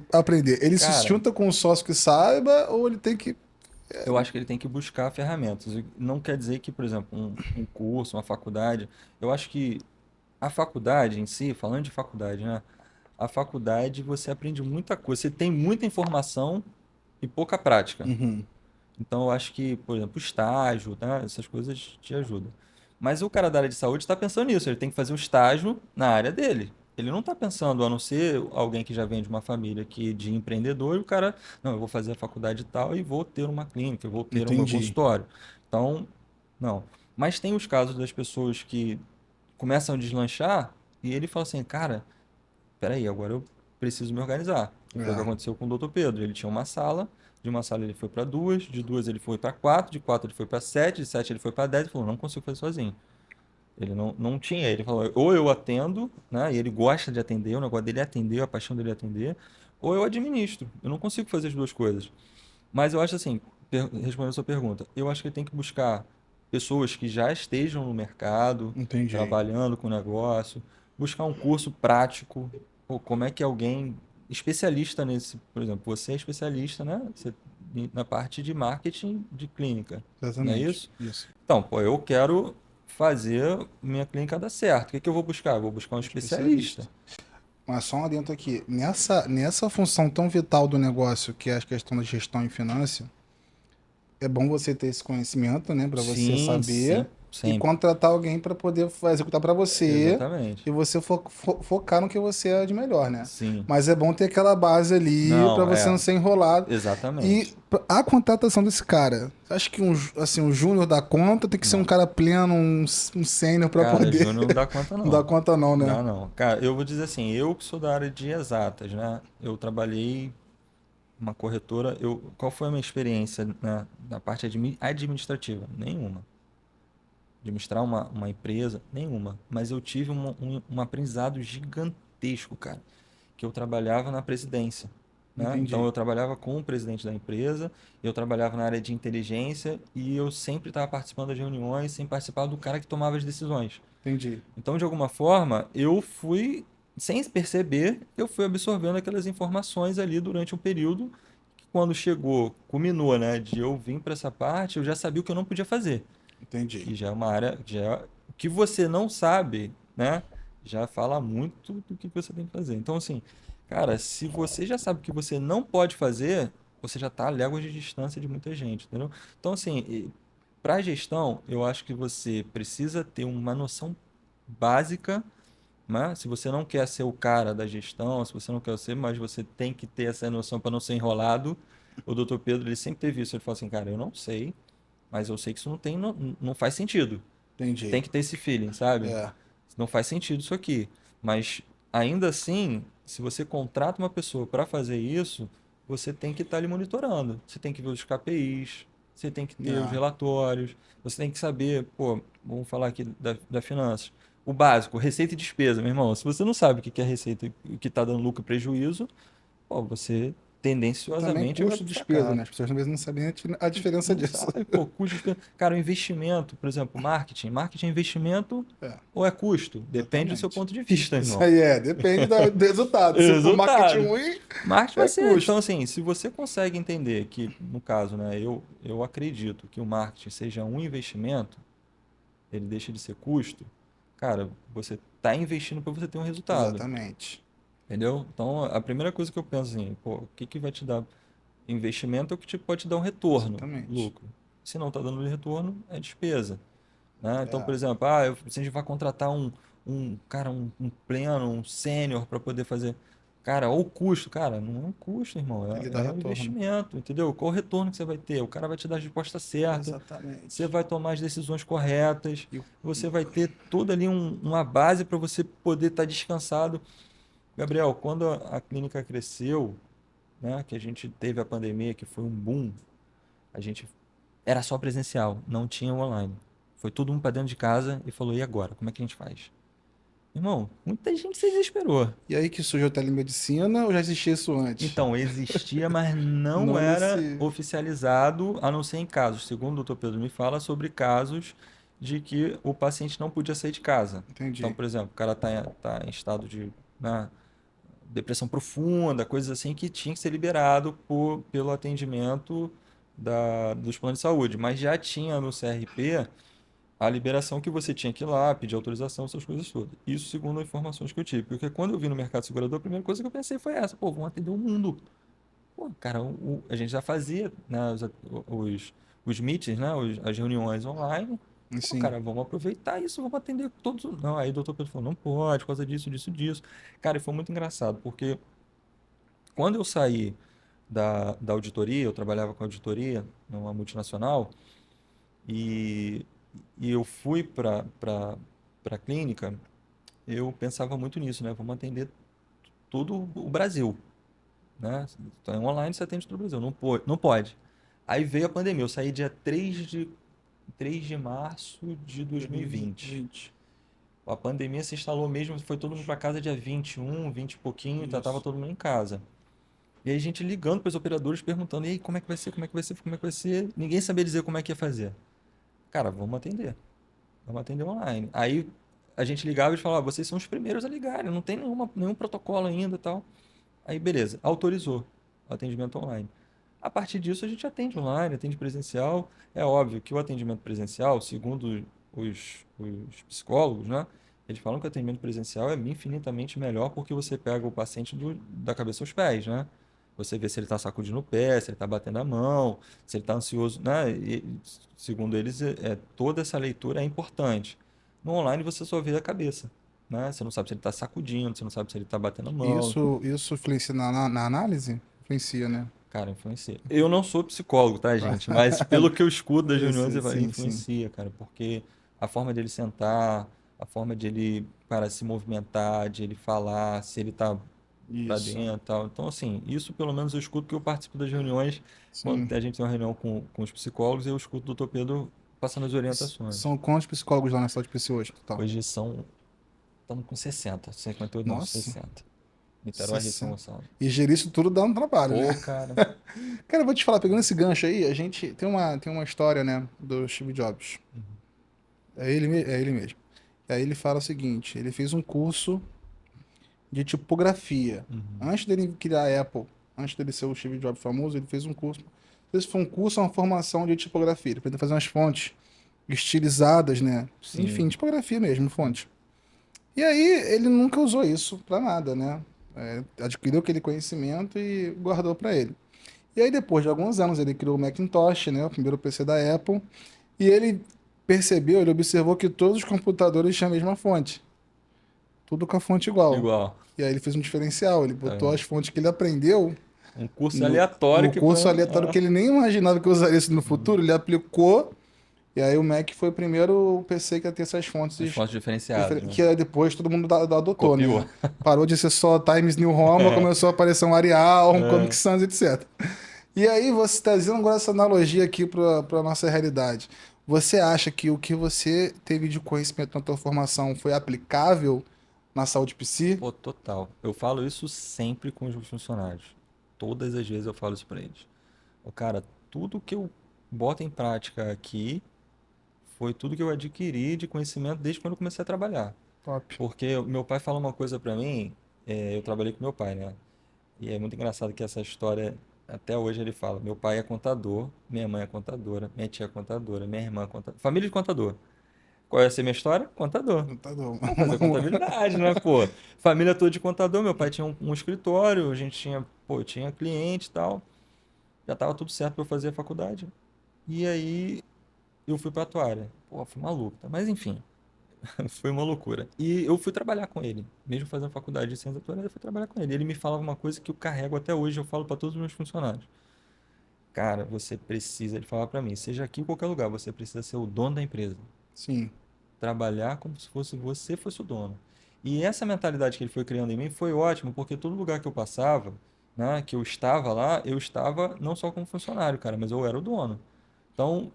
Ele se Cara, junta com um sócio que saiba ou ele tem que Eu acho que ele tem que buscar ferramentas. Não quer dizer que, por exemplo, um curso, uma faculdade. Eu acho que a faculdade em si, falando de faculdade, né? A faculdade você aprende muita coisa. Você tem muita informação e pouca prática. Uhum. Então eu acho que, por exemplo, o estágio, tá? Essas coisas te ajudam. Mas o cara da área de saúde está pensando nisso. Ele tem que fazer o estágio na área dele. Ele não está pensando, a não ser alguém que já vem de uma família que, de empreendedor, e o cara, não, eu vou fazer a faculdade e tal e vou ter uma clínica, eu vou ter o meu Entendi. consultório. Então, não. Mas tem os casos das pessoas que começam a deslanchar e ele fala assim, cara, peraí, agora eu preciso me organizar. E foi o que É, aconteceu com o Dr. Pedro. Ele tinha uma sala, de uma sala ele foi para duas, de duas ele foi para quatro, de quatro ele foi para sete, de sete ele foi para 10 e falou, não consigo fazer sozinho. Ele não tinha, ele falou, ou eu atendo, né, e ele gosta de atender, o negócio dele é atender, a paixão dele é atender, ou eu administro. Eu não consigo fazer as duas coisas. Mas eu acho assim, respondendo a sua pergunta, eu acho que ele tem que buscar pessoas que já estejam no mercado, entendi. trabalhando com o negócio, buscar um curso prático, pô, como é que alguém especialista nesse, por exemplo, você é especialista, né? Você, na parte de marketing de clínica, não é Exatamente. isso? Isso. Então, pô, eu quero fazer minha clínica dar certo. O que que eu vou buscar? Eu vou buscar um Um especialista. especialista. Mas só um adentro aqui. Nessa função tão vital do negócio, que é a questão da gestão e finança, é bom você ter esse conhecimento, né, para você Sim, saber sim, e sempre. contratar alguém para poder executar para você Exatamente. e você focar no que você é de melhor, né? Sim. Mas é bom ter aquela base ali para Não, você não é. ser enrolado. E Exatamente. a contratação desse cara, acho que um júnior dá conta, tem que ser um Não. cara pleno, um sênior para Cara, poder Júnior não dá conta, não dar não. conta não, né? Dá não. Cara, eu vou dizer assim, eu que sou da área de exatas, né? Eu trabalhei numa corretora. Qual foi a minha experiência na parte administrativa? Nenhuma. Administrar uma empresa? Nenhuma. Mas eu tive um aprendizado gigantesco, cara. Que eu trabalhava na presidência, né? Então Entendi. eu trabalhava com o presidente da empresa, eu trabalhava na área de inteligência e eu sempre estava participando das reuniões, sem participar do cara que tomava as decisões. Entendi. Então, de alguma forma, eu fui, sem perceber, eu fui absorvendo aquelas informações ali durante um período que quando chegou, culminou, né, de eu vir para essa parte, eu já sabia o que eu não podia fazer, Entendi. que já é uma área, o que você não sabe, né, já fala muito do que você tem que fazer. Então, assim, cara, se você já sabe o que você não pode fazer, você já está a léguas de distância de muita gente, entendeu? Então, assim, para a gestão, eu acho que você precisa ter uma noção básica, né? Se você não quer ser o cara da gestão, se você não quer ser, mas você tem que ter essa noção para não ser enrolado. O Dr. Pedro, ele sempre teve isso. Ele falou assim, cara, eu não sei, mas eu sei que isso não faz sentido. Tem Entendi. que ter esse feeling, sabe? É, Não faz sentido isso aqui. Mas ainda assim, se você contrata uma pessoa para fazer isso, você tem que estar ali monitorando. Você tem que ver os KPIs, você tem que ter os é, relatórios, você tem que saber, pô, vamos falar aqui da finanças. O básico, receita e despesa, meu irmão. Se você não sabe o que é receita e o que está dando lucro e prejuízo, pô, você também tendenciosamente vai custo pro despesa, né? fracasso. As pessoas às vezes não sabem a diferença Não disso. sabe, pô, custo de... Cara, o investimento, por exemplo, marketing. Marketing é investimento É, ou é custo? Depende do seu exatamente. ponto de vista, Isso irmão. aí depende do resultado. Se for marketing Resultado. ruim, Marketing vai é ser. Então, custo. assim, se você consegue entender que, no caso, né, eu acredito que o marketing seja um investimento, ele deixa de ser custo, cara, você está investindo para você ter um resultado. Exatamente. Entendeu? Então, a primeira coisa que eu penso assim, pô, o que que vai te dar investimento é o que pode te dar um retorno, Exatamente. lucro. Se não está dando retorno, é despesa, né? Então, por É, exemplo, se a gente vai contratar cara, um pleno, um sênior para poder fazer, cara, ou custo, cara, não é um custo, irmão, tem que dar é um retorno. investimento, entendeu? Qual o retorno que você vai ter? O cara vai te dar a resposta certa, você Exatamente. vai tomar as decisões corretas, E, você vai ter toda ali uma base para você poder estar descansado. Gabriel, quando a clínica cresceu, né, que a gente teve a pandemia, que foi um boom, a gente era só presencial, não tinha online. Foi todo mundo para dentro de casa e falou: e agora? Como é que a gente faz? Irmão, muita gente se desesperou. e aí que surgiu a telemedicina ou já existia isso antes? Então, existia, mas não Não era nesse. oficializado, a não ser em casos. Segundo o doutor Pedro me fala sobre casos de que o paciente não podia sair de casa. Então, Entendi. por exemplo, o cara tá em estado de, né, depressão profunda, coisas assim que tinha que ser liberado pelo atendimento dos planos de saúde, mas já tinha no CRP a liberação que você tinha que ir lá, pedir autorização, essas coisas todas. Isso segundo as informações que eu tive. Porque quando eu vi no mercado segurador, a primeira coisa que eu pensei foi essa, pô, vamos atender o mundo. Pô, cara, a gente já fazia, né, os meetings, né, as reuniões online. Pô, Assim, cara, vamos aproveitar isso, vamos atender todos. Não, aí o doutor Pedro falou, não pode, por causa disso, disso, disso. Cara, e foi muito engraçado, porque quando eu saí da auditoria, eu trabalhava com auditoria numa multinacional, e, e eu fui para a clínica, eu pensava muito nisso, né? Vamos atender todo o Brasil, né? Então, online você atende todo o Brasil, não pode, não pode. Aí veio a pandemia, eu saí dia 3 de março de 2020. 2020. A pandemia se instalou mesmo, foi todo mundo para casa dia 21, 20 e pouquinho, já tava Isso. todo mundo em casa. E aí a gente ligando para os operadores perguntando, e aí, como é que vai ser, como é que vai ser, como é que vai ser? Ninguém sabia dizer como é que ia fazer. Cara, vamos atender online. Aí a gente ligava e falava, "Ah, vocês são os primeiros a ligarem, não tem nenhum protocolo ainda e tal." Aí beleza, autorizou o atendimento online. A partir disso a gente atende online, atende presencial. É óbvio que o atendimento presencial, segundo os psicólogos, né? Eles falam que o atendimento presencial é infinitamente melhor porque você pega o paciente da cabeça aos pés, né? Você vê se ele está sacudindo o pé, se ele está batendo a mão, se ele está ansioso, né? E, segundo eles, toda essa leitura é importante. No online você só vê a cabeça, né? Você não sabe se ele está sacudindo, você não sabe se ele está batendo a mão. Isso influencia na análise? Influencia, né? Cara, influencia. Eu não sou psicólogo, tá, gente? Mas pelo que eu escuto das reuniões, Influencia, sim, sim. influencia, cara. Porque a forma dele sentar, a forma de ele, cara, se movimentar, de ele falar, se ele tá pra Isso, dentro e tal. Então, assim, isso pelo menos eu escuto que eu participo das reuniões. Quando sim. a gente tem uma reunião com os psicólogos, eu escuto o doutor Pedro passando as orientações. São quantos psicólogos lá na sala de PC hoje, total? Hoje estamos com 60, 58 não, Nossa, 60. Niterói, Rio São 60. Gonçalo. E gerir isso tudo dá um trabalho, né? Pô, cara. Cara, eu vou te falar, pegando esse gancho aí, a gente tem uma história, né, do Steve Jobs. É ele mesmo. E aí ele fala o seguinte, ele fez um curso de tipografia. Uhum. Antes dele criar a Apple, antes dele ser o Steve Jobs famoso, ele fez um curso. Esse foi um curso, uma formação de tipografia. Ele aprendeu a fazer umas fontes estilizadas, né? Enfim, Sim. tipografia mesmo, fonte. E aí ele nunca usou isso pra nada, né? Adquiriu aquele conhecimento e guardou pra ele. E aí depois de alguns anos ele criou o Macintosh, né? O primeiro PC da Apple. E ele percebeu, ele observou que todos os computadores tinham a mesma fonte. Tudo com a fonte igual. Igual. E aí ele fez um diferencial, ele botou É. as fontes que ele aprendeu Um curso no, aleatório no que foi. curso aleatório que ele nem imaginava que usaria isso no futuro, ele aplicou, e aí o Mac foi o primeiro PC que ia ter essas fontes As fontes diferenciadas, né? que aí depois todo mundo adotou, Copiou. né? Parou de ser só Times New Roman, começou a aparecer um Arial, um Comic É. Sans, etc. E aí você trazendo agora essa analogia aqui para nossa realidade. Você acha que o que você teve de conhecimento na tua formação foi aplicável na saúde psi? Pô, total. Eu falo isso sempre com os funcionários. Todas as vezes eu falo isso pra eles. Ô, cara, tudo que eu boto em prática aqui foi tudo que eu adquiri de conhecimento desde quando eu comecei a trabalhar. Top. Porque o meu pai fala uma coisa pra mim, eu trabalhei com meu pai, né? E é muito engraçado que essa história, até hoje ele fala, meu pai é contador, minha mãe é contadora, minha tia é contadora, minha irmã é contadora. Família de contador. Qual ia ser minha história? Contador. Tá bom. Vamos fazer contabilidade, né, pô? Família toda de contador, meu pai tinha um escritório, a gente tinha, pô, tinha cliente e tal. Já tava tudo certo pra eu fazer a faculdade. E aí eu fui pra atuária. Pô, fui maluco, tá? Mas enfim, foi uma loucura. E eu fui trabalhar com ele, mesmo fazendo faculdade de ciência atuária, eu fui trabalhar com ele. Ele me falava uma coisa que eu carrego até hoje, eu falo pra todos os meus funcionários. Cara, você precisa, ele falava pra mim, seja aqui em qualquer lugar, você precisa ser o dono da empresa. Sim. Trabalhar como se fosse você fosse o dono. E essa mentalidade que ele foi criando em mim foi ótimo, porque todo lugar que eu passava, né, que eu estava lá, eu estava não só como funcionário, cara, mas eu era o dono. Então,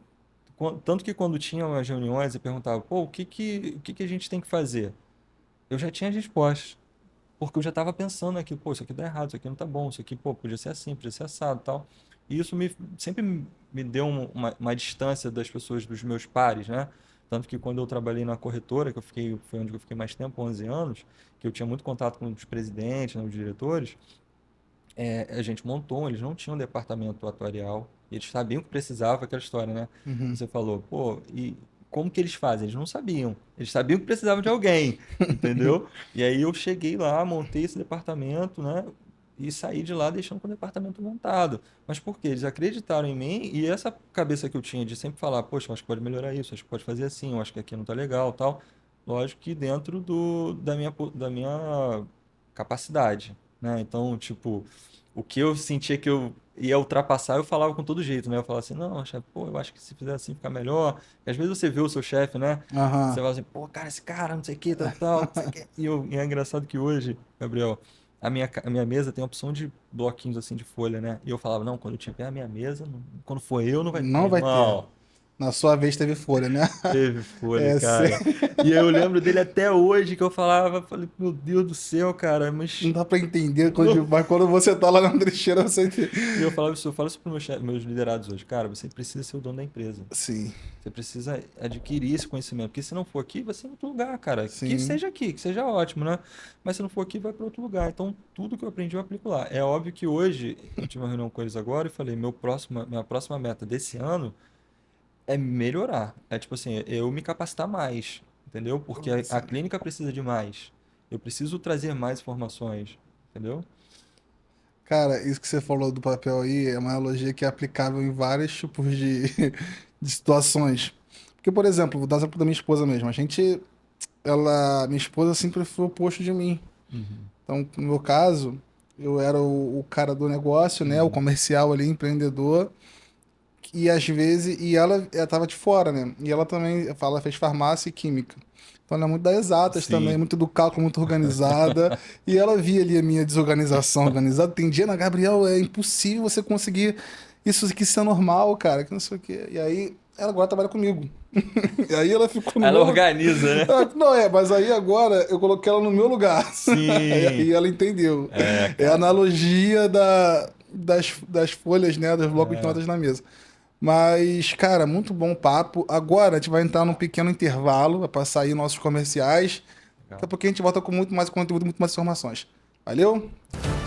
tanto que quando tinha umas reuniões e perguntava, pô, o que que a gente tem que fazer? Eu já tinha as respostas, porque eu já estava pensando aqui, pô, isso aqui dá errado, isso aqui não tá bom, isso aqui, pô, podia ser assim, podia ser assado, e tal. E isso sempre me deu uma distância das pessoas, dos meus pares, né? Tanto que quando eu trabalhei na corretora, foi onde eu fiquei mais tempo, 11 anos, que eu tinha muito contato com os presidentes, né, os diretores, a gente montou, eles não tinham um departamento atuarial, eles sabiam que precisava, aquela história, né? Uhum. Você falou, pô, e como que eles fazem? Eles não sabiam. Eles sabiam que precisavam de alguém, entendeu? E aí eu cheguei lá, montei esse departamento, né? E saí de lá deixando com o departamento montado. Mas por quê? Eles acreditaram em mim e essa cabeça que eu tinha de sempre falar, poxa, eu acho que pode melhorar isso, acho que pode fazer assim, eu acho que aqui não tá legal, tal. Lógico que dentro da minha capacidade, né? Então, tipo, o que eu sentia que eu ia ultrapassar, eu falava com todo jeito, né? Eu falava assim, não, chefe, pô, eu acho que se fizer assim fica melhor. E às vezes você vê o seu chefe, né? Você Aham. fala assim, pô, cara, esse cara, não sei o que, tal, tal, não sei o que. E é engraçado que hoje, Gabriel, a minha mesa tem a opção de bloquinhos assim de folha, né? E eu falava, não, quando eu tiver a minha mesa, quando for eu, não vai ter. Não vai ter. Irmão, Na sua vez teve folha, né? teve folha, É, cara. E aí eu lembro dele até hoje que eu falava, falei, meu Deus do céu, cara, não mas. dá pra entender, Não. mas quando você tá lá na trincheira, você. E eu falo isso para meus liderados hoje, cara, você precisa ser o dono da empresa. Sim, Você precisa adquirir esse conhecimento, porque se não for aqui, vai ser em outro lugar, cara. Que sim. seja aqui, que seja ótimo, né? Mas se não for aqui, vai para outro lugar. Então, tudo que eu aprendi, eu aplico lá. É óbvio que hoje, eu tive uma reunião com eles agora e falei, minha próxima meta desse ano é melhorar. É tipo assim, eu me capacitar mais, entendeu? Porque a Sim. clínica precisa de mais. Eu preciso trazer mais informações, entendeu? Cara, isso que você falou do papel aí é uma analogia que é aplicável em vários tipos de situações. Porque, por exemplo, vou dar exemplo da minha esposa mesmo. Minha esposa sempre foi o oposto de mim. Uhum. Então, no meu caso, eu era o cara do negócio, né? O Uhum. comercial ali, empreendedor. E às vezes, ela tava de fora, né? E ela também, ela fez farmácia e química. Então ela é muito das exatas também, Sim. muito do cálculo, muito organizada. E ela via ali a minha desorganização organizada. Tem dia, na Gabriel, é impossível você conseguir isso aqui ser normal, cara, que não sei o quê. E aí, ela agora trabalha comigo. E aí ela ficou no Ela meu lugar. organiza, né? Não é, mas aí agora eu coloquei ela no meu lugar. E Sim. aí ela entendeu. É, É a cara. analogia das folhas, né? Dos blocos de É, notas na mesa. Mas, cara, muito bom papo. Agora a gente vai entrar num pequeno intervalo para sair nossos comerciais. Daqui a legal. pouquinho a gente volta com muito mais conteúdo, muito mais informações. Valeu?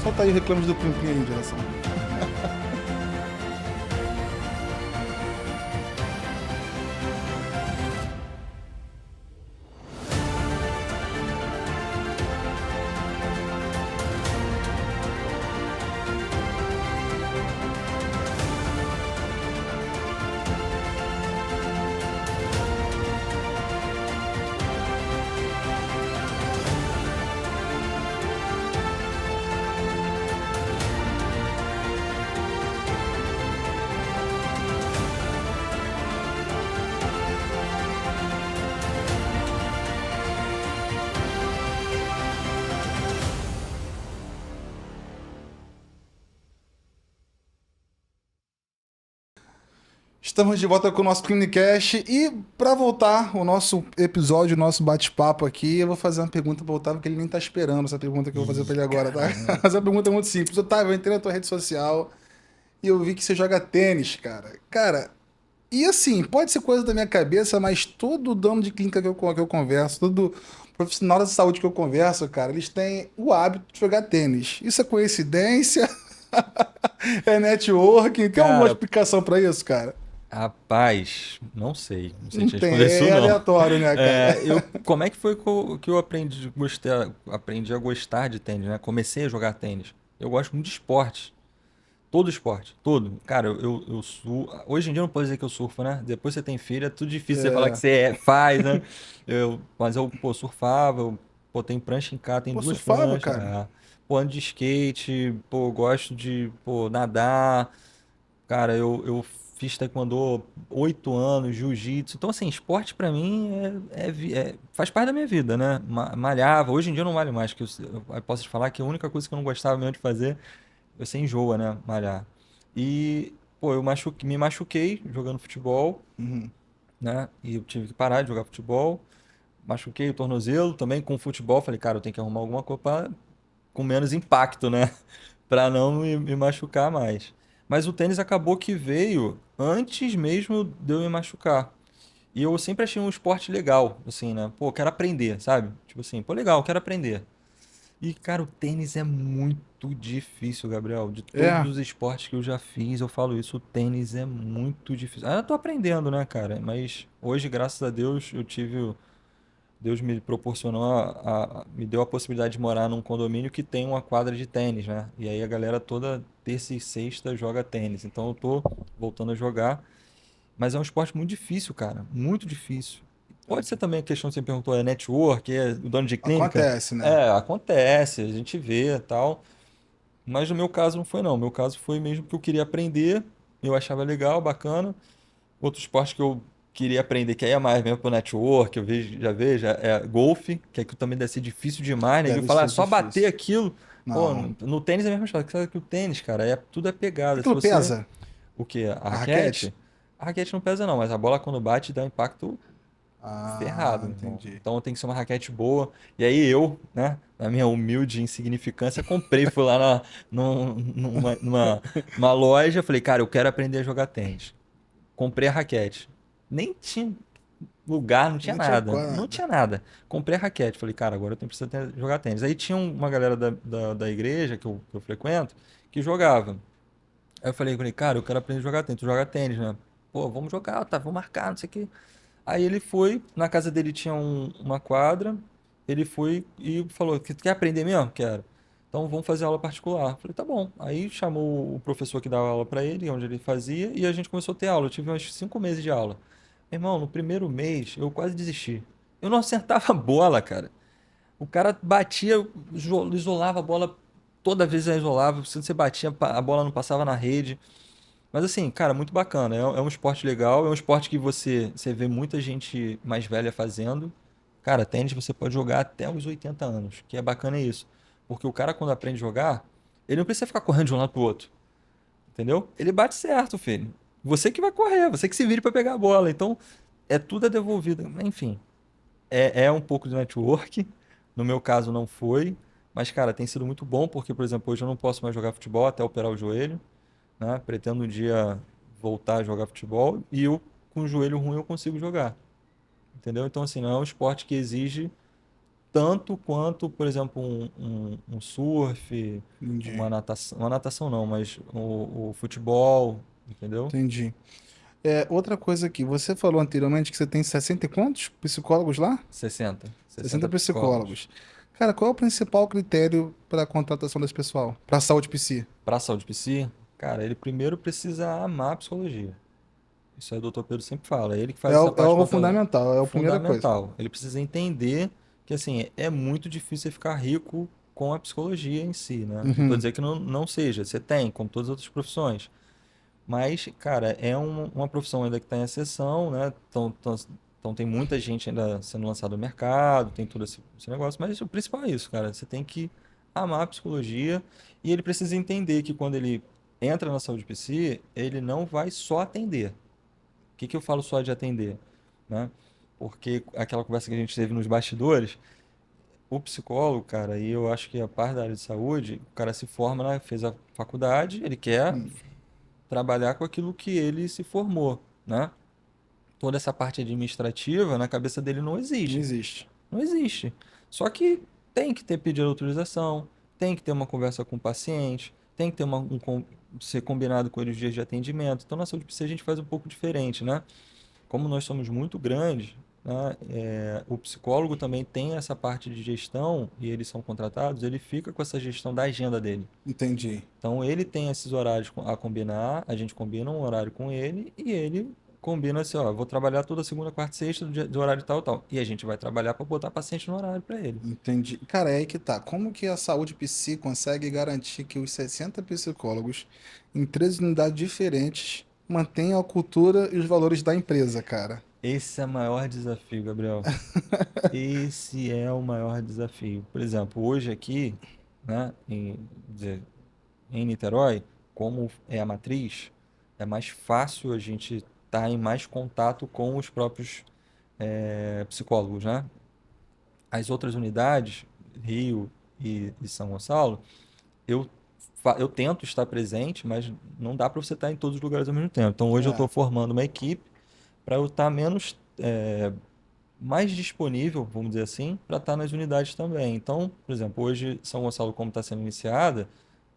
Solta aí o reclame do Plim Plim aí, direção. Estamos de volta com o nosso Clinicast e para voltar o nosso episódio, o nosso bate-papo aqui, eu vou fazer uma pergunta pro Otávio que ele nem tá esperando essa pergunta que eu vou fazer para Ih, ele agora, tá? caramba. Mas a pergunta é muito simples. Otávio, eu entrei na tua rede social e eu vi que você joga tênis, cara. Cara, e assim, pode ser coisa da minha cabeça, mas todo dono de clínica que eu converso, todo profissional da saúde que eu converso, cara, eles têm o hábito de jogar tênis. Isso é coincidência? É networking? Tem alguma Cara, explicação para isso, cara? rapaz, não sei. Não sei Não te tem, responder isso, é não. aleatório, né, cara? Como é que foi que eu aprendi a gostar de tênis, né? Comecei a jogar tênis. Eu gosto muito de esporte. Todo esporte, todo. Cara, hoje em dia eu não posso dizer que eu surfo, né? Depois você tem filho, é tudo difícil você falar que É. você faz, né? Mas eu, pô, surfava, pô, tem prancha em casa, tem Pô, duas surfava, pranchas. cara. Pô, ando de skate, pô, gosto de, pô, nadar. Cara, eu fiz taekwondo 8 anos, jiu-jitsu. Então, assim, esporte pra mim faz parte da minha vida, né? Malhava. Hoje em dia eu não malho mais, que eu posso te falar que a única coisa que eu não gostava mesmo de fazer, você enjoa, né? Malhar. E, pô, me machuquei jogando futebol, Uhum. né? E eu tive que parar de jogar futebol. Machuquei o tornozelo também com o futebol. Falei, cara, eu tenho que arrumar alguma coisa com menos impacto, né? Pra não me machucar mais. Mas o tênis acabou que veio antes mesmo de eu me machucar. E eu sempre achei um esporte legal, assim, né? Pô, quero aprender, sabe? Tipo assim, pô, legal, quero aprender. E, cara, o tênis é muito difícil, Gabriel. De todos É. os esportes que eu já fiz, eu falo isso, o tênis é muito difícil. Ah, eu tô aprendendo, né, cara? Mas hoje, graças a Deus, Deus me proporcionou, me deu a possibilidade de morar num condomínio que tem uma quadra de tênis, né? E aí a galera toda terça e sexta joga tênis. Então eu tô voltando a jogar. Mas é um esporte muito difícil, cara. Muito difícil. Pode ser também a questão que você perguntou, é network, é o dono de clínica? Acontece, né? É, acontece, a gente vê e tal. Mas no meu caso não foi não. No meu caso foi mesmo que eu queria aprender, eu achava legal, bacana. Outro esporte que eu queria aprender, que aí é mais mesmo pro network, eu vejo, já vejo, é golfe, que aquilo também deve ser difícil demais, né? Eu Deve falar, é ser só bater difícil. aquilo. Pô, Não. no tênis é a mesma coisa, sabe que o tênis, cara, tudo é pegada. Se Aquilo você, pesa? o quê? A A raquete? raquete? A raquete não pesa não, mas a bola quando bate dá um impacto Ah, ferrado, meu irmão. entendi. Então tem que ser uma raquete boa. E aí eu, né, na minha humilde insignificância, comprei, fui lá numa loja, falei, cara, eu quero aprender a jogar tênis. Comprei a raquete. Nem tinha lugar, não tinha Não tinha nada. quase Não nada. tinha nada. Comprei a raquete. Falei, cara, agora eu tenho que jogar tênis. Aí tinha uma galera da igreja que eu frequento que jogava. Aí eu falei, cara, eu quero aprender a jogar tênis. Tu joga tênis, né? Pô, vamos jogar, tá, vamos marcar, não sei o quê. Aí ele foi, na casa dele tinha uma quadra, ele foi e falou, quer aprender mesmo? Quero. Então vamos fazer aula particular. Falei, tá bom. Aí chamou o professor que dava aula pra ele, onde ele fazia, e a gente começou a ter aula. Eu tive uns 5 meses de aula. Irmão, no primeiro mês eu quase desisti. Eu não acertava a bola, cara. O cara batia, isolava a bola, toda vez ele isolava. Se você batia, a bola não passava na rede. Mas assim, cara, muito bacana. É um esporte legal, é um esporte que você vê muita gente mais velha fazendo. Cara, tênis você pode jogar até os 80 anos, que é bacana isso. Porque o cara, quando aprende a jogar, ele não precisa ficar correndo de um lado pro outro, entendeu? Ele bate certo, filho. Você que vai correr, você que se vire para pegar a bola. Então, tudo é devolvido. Enfim, é um pouco de network. No meu caso, não foi. Mas, cara, tem sido muito bom, porque, por exemplo, hoje eu não posso mais jogar futebol até operar o joelho, né? Pretendo um dia voltar a jogar futebol e eu, com o joelho ruim, eu consigo jogar, entendeu? Então, assim, não é um esporte que exige tanto quanto, por exemplo, um surf, Entendi. uma natação não, mas o futebol, entendeu? Entendi. É, outra coisa aqui, você falou anteriormente que você tem 60 e quantos psicólogos lá? 60 60 psicólogos. psicólogos. Cara, qual é o principal critério para a contratação desse pessoal? Para a saúde psi? Para a saúde psi, cara, ele primeiro precisa amar a psicologia. Isso aí o doutor Pedro sempre fala, é ele que É, faz essa é parte algo fundamental, é a primeira coisa. fundamental. Ele precisa entender que assim, é muito difícil você ficar rico com a psicologia em si, né? Não estou Uhum. dizendo que não seja, você tem, como todas as outras profissões. Mas, cara, é uma profissão ainda que está em ascensão, né? Então tem muita gente ainda sendo lançada no mercado, tem todo esse negócio, mas o principal é isso, cara. Você tem que amar a psicologia e ele precisa entender que quando ele entra na saúde psi, ele não vai só atender. O que que eu falo só de atender, né? Porque aquela conversa que a gente teve nos bastidores, o psicólogo, cara, e eu acho que a parte da área de saúde, o cara se forma, né, fez a faculdade, ele quer trabalhar com aquilo que ele se formou, né? Toda essa parte administrativa na cabeça dele não Não existe. existe. Não existe. Só que tem que ter pedido autorização, tem que ter uma conversa com o paciente, tem que ter ser combinado com ele os dias de atendimento. Então, na saúde psi a gente faz um pouco diferente, né? Como nós somos muito grandes, né, o psicólogo também tem essa parte de gestão e eles são contratados, ele fica com essa gestão da agenda dele. Entendi. Então ele tem esses horários a combinar, a gente combina um horário com ele e ele combina assim, ó, vou trabalhar toda segunda, quarta e sexta do horário tal, tal. E a gente vai trabalhar para botar paciente no horário para ele. Entendi. Cara, é aí que tá. Como que a saúde psi consegue garantir que os 60 psicólogos em 3 unidades diferentes mantenham a cultura e os valores da empresa, cara? Esse é o maior desafio, Gabriel. Esse é o maior desafio. Por exemplo, hoje aqui, né, em Niterói, como é a matriz, é mais fácil a gente estar em mais contato com os próprios psicólogos, né? As outras unidades, Rio e São Gonçalo, eu, eu tento estar presente, mas não dá para você estar em todos os lugares ao mesmo tempo. Então hoje eu estou É, formando uma equipe para eu estar menos mais disponível, vamos dizer assim, para estar nas unidades também. Então, por exemplo, hoje São Gonçalo, como está sendo iniciada,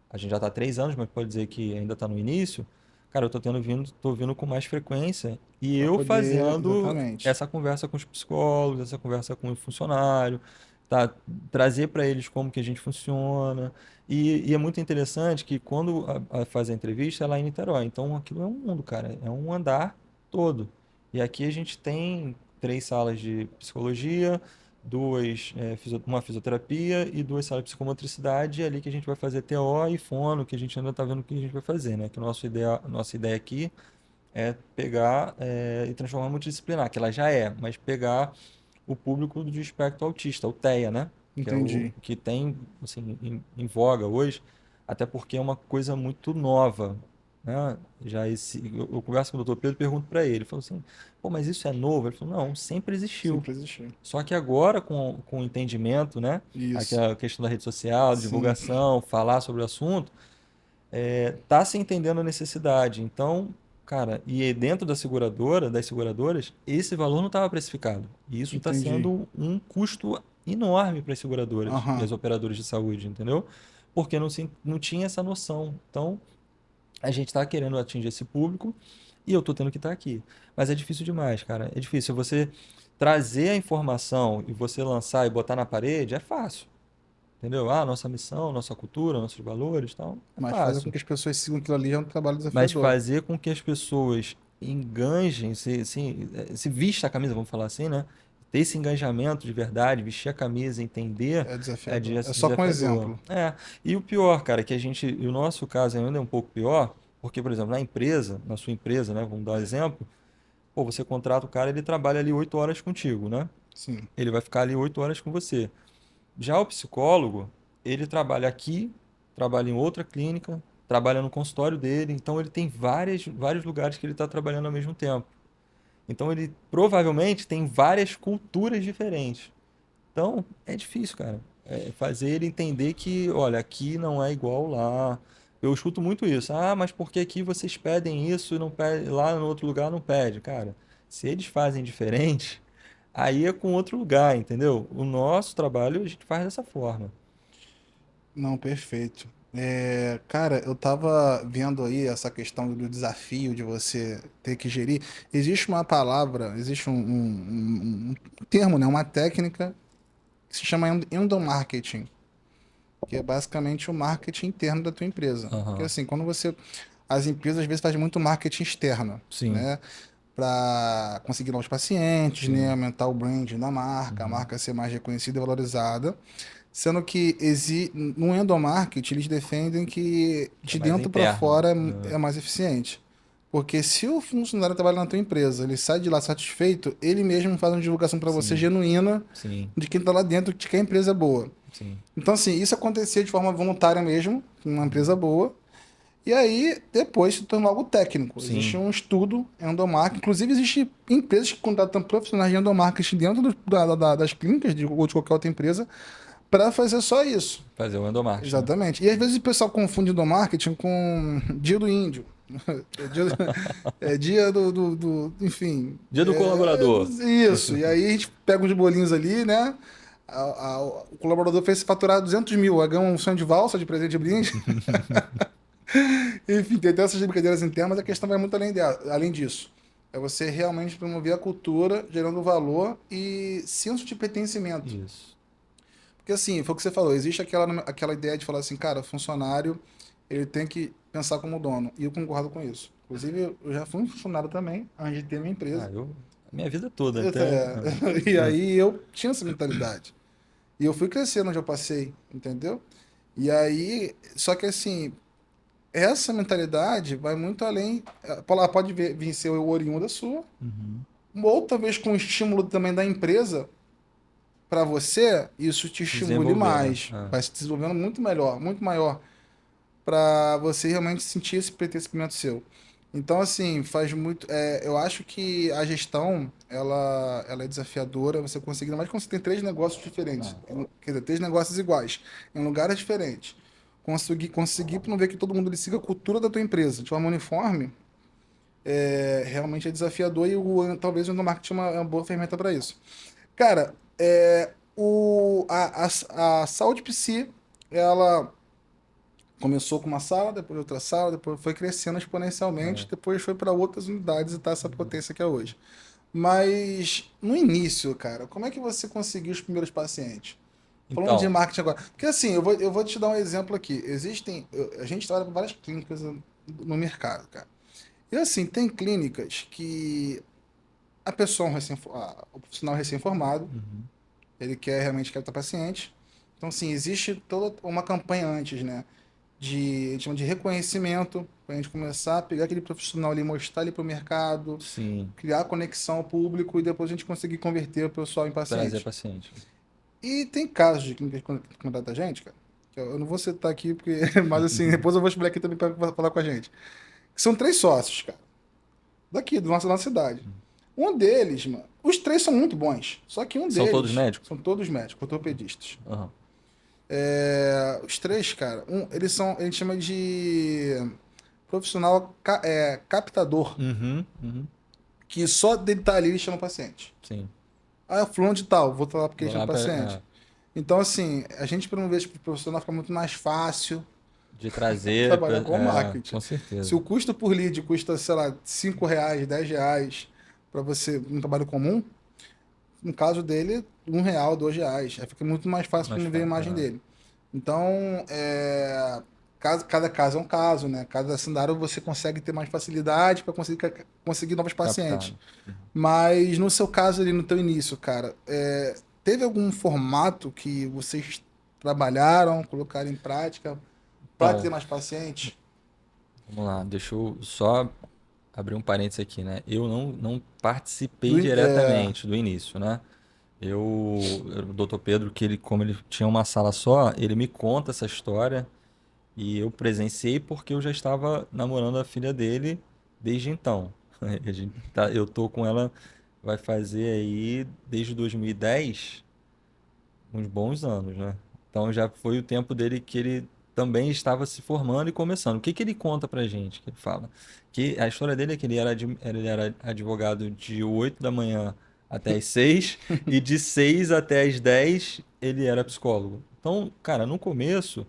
a gente já está há 3 anos, mas pode dizer que ainda está no início. Cara, eu tô vindo com mais frequência e Para eu poder, fazendo exatamente. essa conversa com os psicólogos, essa conversa com o funcionário, tá? Trazer para eles como que a gente funciona. E é muito interessante que quando faz a entrevista, ela é em Niterói. Então aquilo é um mundo, cara. É um andar todo. E aqui a gente tem 3 salas de psicologia, uma fisioterapia e 2 salas de psicomotricidade. E é ali que a gente vai fazer TO e fono, que a gente ainda está vendo o que a gente vai fazer, né? Que nossa ideia aqui é pegar e transformar em multidisciplinar, que ela já é, mas pegar o público do espectro autista, o TEA, né? Que é o Entendi. que tem assim, em voga hoje, até porque é uma coisa muito nova, né? Eu converso com o doutor Pedro e pergunto para ele, ele falou assim, pô, mas isso é novo? Ele falou, não, sempre existiu. Sempre existiu. Só que agora, com o entendimento, né? Isso. Aquela questão da rede social, Sim, divulgação, falar sobre o assunto, tá se entendendo a necessidade. Então, cara, e dentro das seguradoras, esse valor não estava precificado. E isso está entendi. sendo um custo enorme para as seguradoras e Aham. as operadoras de saúde, entendeu? Porque não tinha essa noção. Então, a gente está querendo atingir esse público e eu estou tendo que estar aqui. Mas é difícil demais, cara. É difícil. Você trazer a informação e você lançar e botar na parede é fácil. Entendeu? Ah, nossa missão, nossa cultura, nossos valores, e tal, é Mas fazer com fácil. que as pessoas sigam aquilo ali é um trabalho Mas desafiador. fazer com que as pessoas enganjem, se vista a camisa, vamos falar assim, né? Ter esse engajamento de verdade, vestir a camisa, entender, É é desafiador. É só com desafiador. exemplo. E o pior, cara, que e o nosso caso ainda é um pouco pior, porque, por exemplo, na sua empresa, né? Vamos dar um exemplo, pô, você contrata o cara, ele trabalha ali 8 horas contigo, né? Sim. Ele vai ficar ali 8 horas com você. Já o psicólogo, ele trabalha aqui, trabalha em outra clínica, trabalha no consultório dele, então ele tem vários lugares que ele está trabalhando ao mesmo tempo. Então ele provavelmente tem várias culturas diferentes. Então é difícil, cara. É fazer ele entender que, olha, aqui não é igual lá. Eu escuto muito isso. Ah, mas por que aqui vocês pedem isso e não pedem, lá no outro lugar não pede? Cara, se eles fazem diferente, aí é com outro lugar, entendeu? O nosso trabalho a gente faz dessa forma. Não, perfeito. Cara, eu tava vendo aí essa questão do desafio de você ter que gerir. Existe uma palavra, existe um termo, né? Uma técnica que se chama endomarketing, que é basicamente o marketing interno da tua empresa. Porque Aham. assim, as empresas às vezes fazem muito marketing externo, Sim, né? Para conseguir novos pacientes, né? sim. Aumentar o branding da marca, a Uhum. marca ser mais reconhecida e valorizada. Sendo que no endomarketing eles defendem que Que é de mais dentro para interno. fora É, é mais eficiente. Porque se o funcionário trabalha na tua empresa, ele sai de lá satisfeito, ele mesmo faz uma divulgação para você sim, genuína sim, de quem está lá dentro, de que a empresa é boa. sim. Então, assim, isso acontecia de forma voluntária mesmo, numa empresa Uhum. boa. E aí, depois se tornou algo técnico. Existe Sim, um estudo endomarketing. Inclusive, existem empresas que contratam profissionais de endomarketing dentro das clínicas ou de qualquer outra empresa para fazer só isso. fazer o endomarketing, né? Exatamente. E às vezes o pessoal confunde endomarketing com dia do índio. É dia, é dia enfim. Dia do colaborador. Isso. E aí a gente pega uns bolinhos ali, né? O colaborador fez faturar 200 mil, aí ganha um sonho de valsa de presente de brinde. Enfim, tem até essas brincadeiras internas, mas a questão vai muito além disso. É você realmente promover a cultura, gerando valor e senso de pertencimento. Isso. Porque assim, foi o que você falou, existe aquela ideia de falar assim, cara, funcionário, ele tem que pensar como dono. E eu concordo com isso. Inclusive, eu já fui um funcionário também, antes de ter minha Ah, empresa. a minha vida toda até. E aí eu tinha essa mentalidade. E eu fui crescendo onde eu passei, entendeu? E aí, só que assim, essa mentalidade vai muito além. Ela pode vir ser oriunda sua, Uhum. ou talvez com o estímulo também da empresa para você, isso te estimule Desenvolver, né? mais. Vai se desenvolvendo muito melhor, muito maior, para você realmente sentir esse pertencimento seu. Então, assim, faz muito. Eu acho que a gestão ela é desafiadora. Você conseguir, mas quando você tem três negócios diferentes, quer dizer, três negócios iguais, em lugares diferentes, conseguir promover que todo mundo ele siga a cultura da tua empresa de forma uniforme, realmente é desafiador e talvez o endomarketing é uma boa ferramenta para isso. Cara, a saúde psi, ela começou com uma sala, depois outra sala, depois foi crescendo exponencialmente, É. depois foi para outras unidades e tá essa potência que é hoje. Mas no início, cara, como é que você conseguiu os primeiros pacientes? Falando de Então, marketing agora. Porque assim, eu vou te dar um exemplo aqui. A gente trabalha com várias clínicas no mercado, cara. E assim, tem clínicas que a pessoa, o profissional recém-formado, uhum, ele realmente quer estar paciente. Então, assim, existe toda uma campanha antes, né? A gente chama de reconhecimento, para a gente começar a pegar aquele profissional ali, mostrar ele para o mercado, sim, criar conexão ao público e depois a gente conseguir converter o pessoal em trazer paciente. paciente. E tem casos de clínicas que contratam a gente, cara, que eu não vou citar aqui, porque, mas assim, depois eu vou explicar aqui também para falar com a gente. Que são 3 sócios, cara, daqui, da nossa cidade. Um deles, mano, os 3 são muito bons, só que um São todos deles, médicos? são todos médicos, ortopedistas. Aham. Os 3, cara, a gente chama de profissional captador, Uhum, uhum, que só dele estar ali ele chama paciente. sim. Ah, é fulano de tal, vou estar lá porque ele Vou chama lá pra, paciente. Então, assim, a gente promover esse profissional fica muito mais fácil de trazer, trabalhar com marketing. com Se certeza. o custo por lead custa, sei lá, R$ 5, R$ 10 para você um trabalho comum, no caso dele, R$ 1, R$ 2. Aí fica muito mais fácil Mais promover a fácil. imagem dele. Então, cada caso é um caso, né? Cada cenário você consegue ter mais facilidade para conseguir novos pacientes. Captado. Uhum. Mas no seu caso ali, no teu início, cara, teve algum formato que vocês trabalharam, colocaram em prática para ter Então, mais pacientes? vamos lá, deixa eu só abrir um parênteses aqui, né? Eu não participei Do in- é, diretamente do início, né? O Dr. Pedro, que ele, como ele tinha uma sala só, ele me conta essa história e eu presenciei porque eu já estava namorando a filha dele desde então. Eu tô com ela, vai fazer aí desde 2010, uns bons anos, né? Então já foi o tempo dele que ele também estava se formando e começando. O que que ele conta pra gente? Que ele fala que a história dele é que ele era advogado de 8 da manhã até as 6 e de 6 até as 10 ele era psicólogo. Então, cara, no começo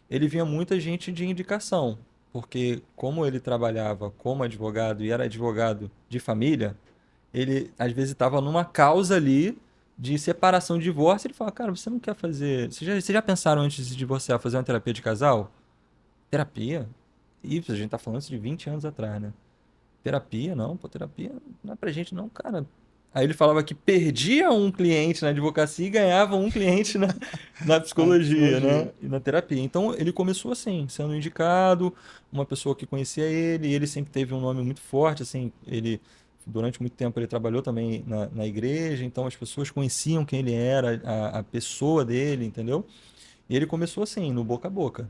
ele vinha muita gente de indicação, porque como ele trabalhava como advogado e era advogado de família, ele às vezes estava numa causa ali de separação, de divórcio, ele fala, cara, você não quer fazer. Vocês já pensaram antes de se divorciar, fazer uma terapia de casal? Terapia? Isso, a gente tá falando isso de 20 anos atrás, né? Terapia, não, pô, terapia não é pra gente, não, cara. Aí ele falava que perdia um cliente na advocacia e ganhava um cliente na a psicologia, né? psicologia. E na terapia. Então ele começou assim, sendo indicado, uma pessoa que conhecia ele, e ele sempre teve um nome muito forte, assim, ele durante muito tempo ele trabalhou também na igreja, então as pessoas conheciam quem ele era, a pessoa dele, entendeu? E ele começou assim, no boca a boca.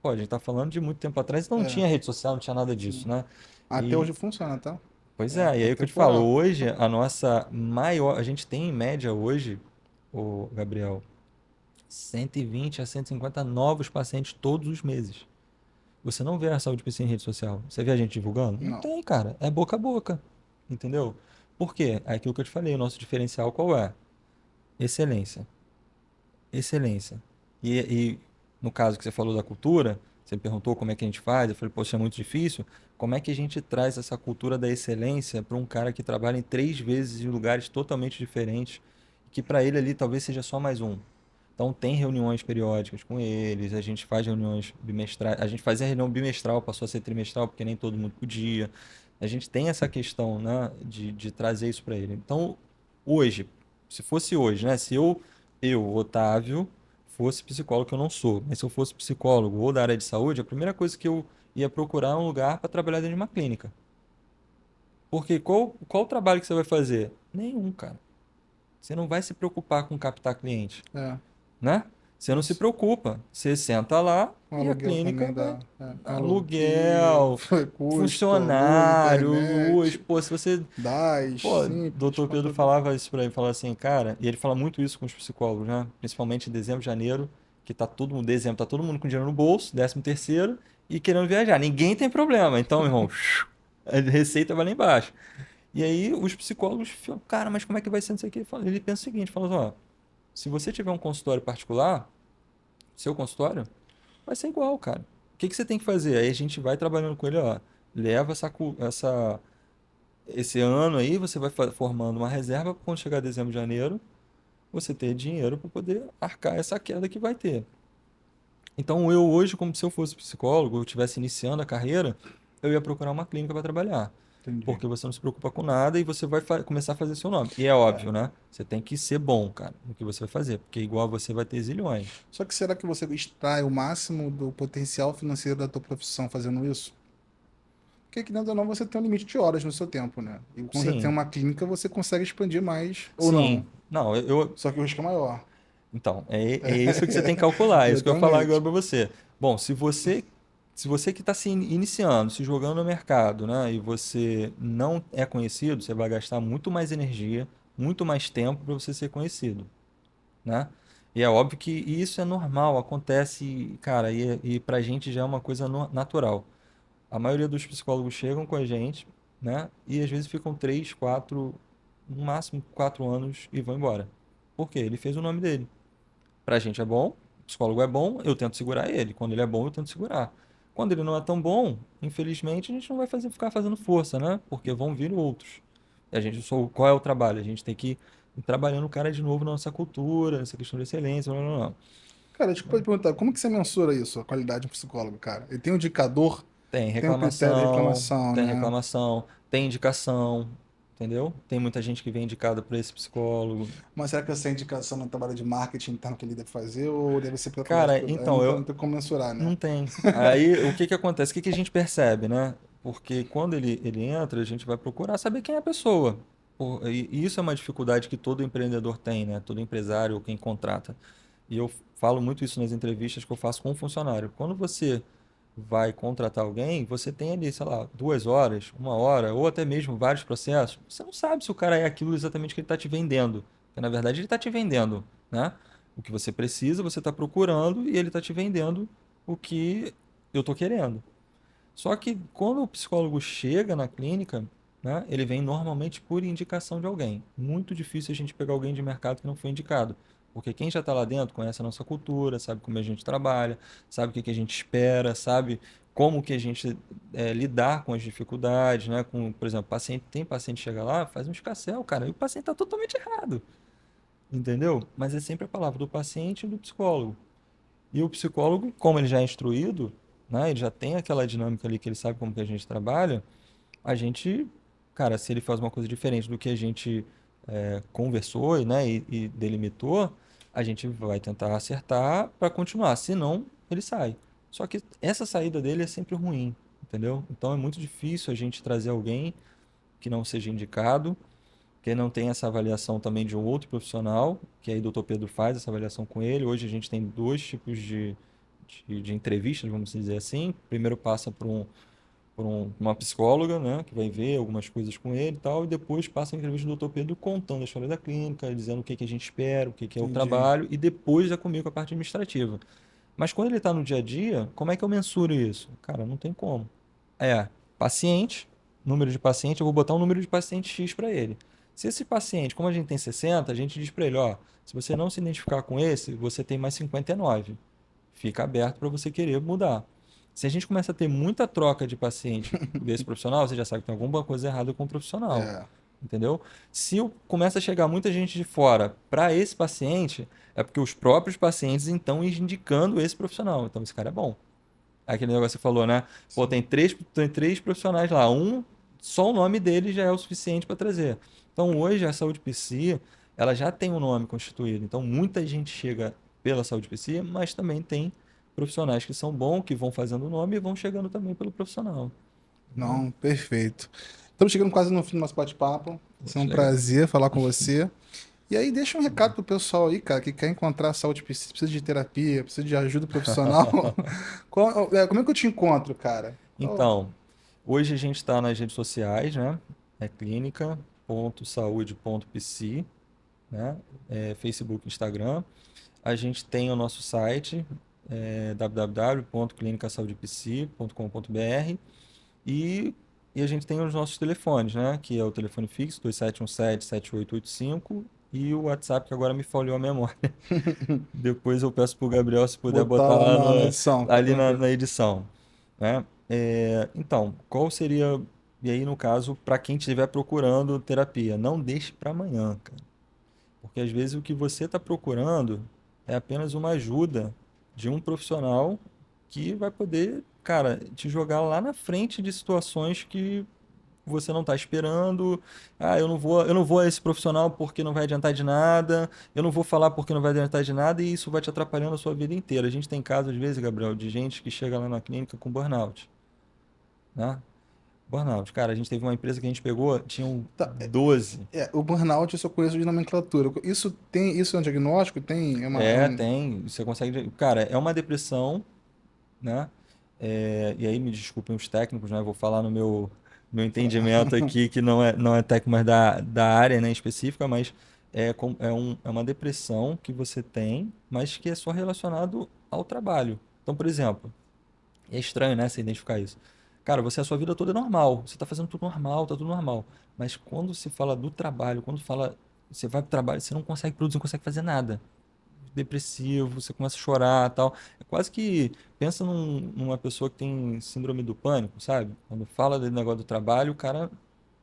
Pô, a gente tá falando de muito tempo atrás, então não É, tinha rede social, não tinha nada disso, sim. né? Até E hoje funciona, tá? pois É, é, e é aí o que eu te falo, temporal. hoje a nossa maior, a gente tem em média hoje, o Gabriel, 120 a 150 novos pacientes todos os meses. Você não vê a saúde PC em rede social. Você vê a gente divulgando? Não Não. tem, cara. É boca a boca. Entendeu? Por quê? É aquilo que eu te falei, o nosso diferencial qual é? Excelência. Excelência. E no caso que você falou da cultura, você me perguntou como é que a gente faz, eu falei, poxa, é muito difícil. Como é que a gente traz essa cultura da excelência para um cara que trabalha em 3 vezes em lugares totalmente diferentes, que para ele ali talvez seja só mais um? Então tem reuniões periódicas com eles, a gente faz reuniões bimestrais, a gente fazia reunião bimestral, passou a ser trimestral porque nem todo mundo podia. A gente tem essa questão, né, de trazer isso para ele. Então, hoje, se fosse hoje, né, se eu, Otávio, fosse psicólogo, que eu não sou, mas se eu fosse psicólogo ou da área de saúde, a primeira coisa que eu ia procurar é um lugar para trabalhar dentro de uma clínica. Porque qual o trabalho que você vai fazer? Nenhum, cara. Você não vai se preocupar com captar cliente, É. né? Você não se preocupa. Você senta lá Com e a aluguel clínica também vai. dá. Com aqui, Aluguel, custo, luz, funcionário, luz. internet, Pô, se você. DAS, Pô, simples, doutor conta Pedro tudo. falava isso pra mim, falava assim, cara, e ele fala muito isso com os psicólogos, né? Principalmente em dezembro, janeiro, que tá todo mundo, dezembro, tá todo mundo com dinheiro no bolso, 13º, e querendo viajar. Ninguém tem problema. Então, irmão, A receita vai lá embaixo. E aí os psicólogos falam, cara, mas como é que vai ser isso aqui? Ele pensa o seguinte, fala assim, ó, se você tiver um consultório particular, seu consultório, vai ser igual, cara. O que que você tem que fazer? Aí a gente vai trabalhando com ele, ó, leva esse ano aí, você vai formando uma reserva para quando chegar dezembro, janeiro, você ter dinheiro para poder arcar essa queda que vai ter. Então eu hoje, como se eu fosse psicólogo, eu estivesse iniciando a carreira, eu ia procurar uma clínica para trabalhar. Entendi. Porque você não se preocupa com nada e você vai começar a fazer seu nome. E é óbvio, né? Você tem que ser bom, cara, no que você vai fazer. Porque igual você vai ter zilhões. Só que será que você extrai o máximo do potencial financeiro da tua profissão fazendo isso? Porque, querendo ou não, você tem um limite de horas no seu tempo, né? E quando você tem Sim, uma clínica, você consegue expandir mais ou não. sim. Não, eu, Só que o risco é maior. então, é isso que você tem que calcular, é isso que eu ia falar agora Exatamente. para você. Bom, se você que está se iniciando, se jogando no mercado, né, e você não é conhecido, você vai gastar muito mais energia, muito mais tempo para você ser conhecido, né? E é óbvio que isso é normal, acontece, cara, e pra gente já é uma coisa natural. A maioria dos psicólogos chegam com a gente, né, e às vezes ficam 3, 4, no máximo 4 anos e vão embora. Por quê? Ele fez o nome dele. Pra gente é bom, o psicólogo é bom, eu tento segurar ele. Quando ele é bom, eu tento segurar. Quando ele não é tão bom, infelizmente, a gente não vai ficar fazendo força, né? Porque vão vir outros. E a gente, qual é o trabalho? A gente tem que ir trabalhando o cara de novo na nossa cultura, nessa questão de excelência, blá, blá, blá. Cara, deixa eu te perguntar, como que você mensura isso, a qualidade de um psicólogo, cara? Ele tem um indicador, tem um critério de reclamação, Tem né? reclamação, tem indicação, entendeu? Tem muita gente que vem indicada por esse psicólogo. Mas será que essa indicação no trabalho de marketing interno que ele deve fazer ou deve ser pela qualidade? Cara, Aí então, não tem como mensurar, né? não tem. Aí o que que acontece? O que que a gente percebe, né? Porque quando ele entra, a gente vai procurar saber quem é a pessoa. E isso é uma dificuldade que todo empreendedor tem, né? Todo empresário ou quem contrata. E eu falo muito isso nas entrevistas que eu faço com um funcionário. Quando você vai contratar alguém, você tem ali, sei lá, 2 horas, 1 hora, ou até mesmo vários processos. Você não sabe se o cara é aquilo exatamente que ele está te vendendo. Porque, na verdade, ele está te vendendo, né? O que você precisa, você está procurando e ele está te vendendo o que eu estou querendo. Só que quando o psicólogo chega na clínica, né, ele vem normalmente por indicação de alguém. Muito difícil a gente pegar alguém de mercado que não foi indicado. Porque quem já está lá dentro conhece a nossa cultura, sabe como a gente trabalha, sabe o que que a gente espera, sabe como que a gente lidar com as dificuldades, né? Com, por exemplo, tem paciente que chega lá, faz um escarcéu, cara, e o paciente está totalmente errado, entendeu? Mas é sempre a palavra do paciente e do psicólogo. E o psicólogo, como ele já é instruído, né, ele já tem aquela dinâmica ali que ele sabe como que a gente trabalha, a gente, cara, se ele faz uma coisa diferente do que a gente conversou, né, e delimitou, a gente vai tentar acertar para continuar. Senão, ele sai. Só que essa saída dele é sempre ruim, entendeu? Então é muito difícil a gente trazer alguém que não seja indicado, que não tem essa avaliação também de um outro profissional, que aí o Dr. Pedro faz essa avaliação com ele. Hoje a gente tem dois tipos de entrevistas, vamos dizer assim. Primeiro passa uma psicóloga, né, que vai ver algumas coisas com ele e tal, e depois passa a entrevista do Dr. Pedro contando a história da clínica, dizendo o que que a gente espera, o que que é o Entendi. trabalho, e depois é comigo a parte administrativa. Mas quando ele está no dia a dia, como é que eu mensuro isso? Cara, não tem como. É, paciente, número de paciente, eu vou botar um número de paciente X para ele. Se esse paciente, como a gente tem 60, a gente diz para ele, ó, se você não se identificar com esse, você tem mais 59. Fica aberto para você querer mudar. Se a gente começa a ter muita troca de paciente desse profissional, você já sabe que tem alguma coisa errada com o profissional. É. Entendeu? Se começa a chegar muita gente de fora para esse paciente, é porque os próprios pacientes estão indicando esse profissional. Então, esse cara é bom. Aquele negócio que você falou, né? Pô, Sim. tem três profissionais lá. Só o nome dele já é o suficiente para trazer. Então, hoje, a Saúde PC, ela já tem um nome constituído. Então, muita gente chega pela Saúde PC, mas também tem profissionais que são bons, que vão fazendo o nome e vão chegando também pelo profissional. Entendeu? Não, perfeito. Estamos chegando quase no fim do nosso bate-papo. Foi um Acho legal. prazer falar com você. E aí, deixa um recado pro pessoal aí, cara, que quer encontrar saúde, precisa de terapia, precisa de ajuda profissional. Como é que eu te encontro, cara? Oh, Então, hoje a gente está nas redes sociais, né? É clínica.saude.psi, né? Facebook, Instagram. A gente tem o nosso site, www.clinicasaudepsi.com.br e E a gente tem os nossos telefones, né? Que é o telefone fixo, 2717-7885, e o WhatsApp, que agora me falhou a memória. Depois eu peço pro Gabriel se puder Botar botar lá lá na edição, fica ali na, tranquilo. na edição, né? Então, qual seria, e aí no caso, para quem estiver procurando terapia, não deixe para amanhã, cara. Porque às vezes o que você está procurando é apenas uma ajuda de um profissional que vai poder, cara, te jogar lá na frente de situações que você não está esperando. Ah, eu não vou a esse profissional porque não vai adiantar de nada. Eu não vou falar porque não vai adiantar de nada e isso vai te atrapalhando a sua vida inteira. A gente tem casos, às vezes, Gabriel, de gente que chega lá na clínica com burnout, né? Burnout. Cara, a gente teve uma empresa que a gente pegou, tinham Tá, 12. o burnout eu só conheço de nomenclatura. Isso é um diagnóstico? Tem, Tem. Você consegue. Cara, é uma depressão, né? E aí me desculpem os técnicos, né? Eu vou falar no meu entendimento aqui, que não é técnico, mas da área, né, específica, mas é uma depressão que você tem, mas que é só relacionado ao trabalho. Então, por exemplo, é estranho, né, você identificar isso. Cara, a sua vida toda é normal, você está fazendo tudo normal, tá tudo normal. Mas quando se fala do trabalho, quando fala, você vai para o trabalho, você não consegue produzir, não consegue fazer nada, depressivo, você começa a chorar, tal. É quase que pensa numa pessoa que tem síndrome do pânico, sabe? Quando fala do negócio do trabalho, o cara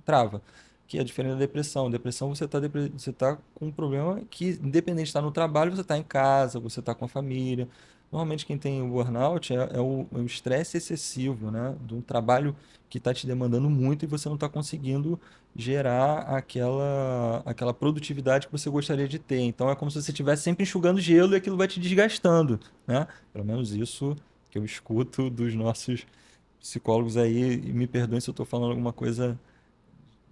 trava. Que é diferente da depressão. Depressão você tá com um problema que, independente de estar no trabalho, você está em casa, você está com a família. Normalmente quem tem o burnout é o estresse excessivo, né? De um trabalho que está te demandando muito e você não está conseguindo gerar aquela produtividade que você gostaria de ter. Então é como se você estivesse sempre enxugando gelo e aquilo vai te desgastando, né? Pelo menos isso que eu escuto dos nossos psicólogos aí, e me perdoem se eu estou falando alguma coisa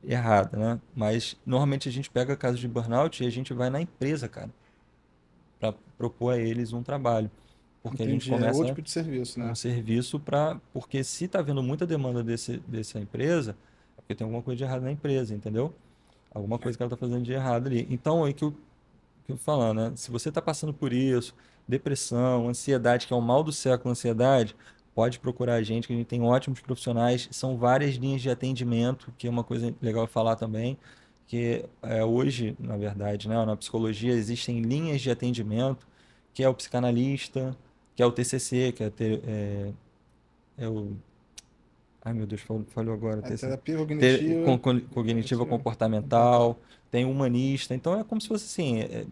errada, né? Mas normalmente a gente pega casos de burnout e a gente vai na empresa, cara, para propor a eles um trabalho, porque a gente Entendi. É outro começa tipo de serviço, um né? serviço porque se está havendo muita demanda dessa empresa, é porque tem alguma coisa de errado na empresa, entendeu? Alguma coisa que ela está fazendo de errado ali. Então, é que eu falando, né? Se você está passando por isso, depressão, ansiedade, que é o mal do século, ansiedade, pode procurar a gente, que a gente tem ótimos profissionais. São várias linhas de atendimento, que é uma coisa legal falar também, que hoje, na verdade, né, na psicologia existem linhas de atendimento, que é o psicanalista, que é o TCC, que é o... Ai, meu Deus, falhou agora. É TCC. terapia cognitiva. Cognitiva Comportamental. comportamental, tem humanista. Então é como se fosse assim, É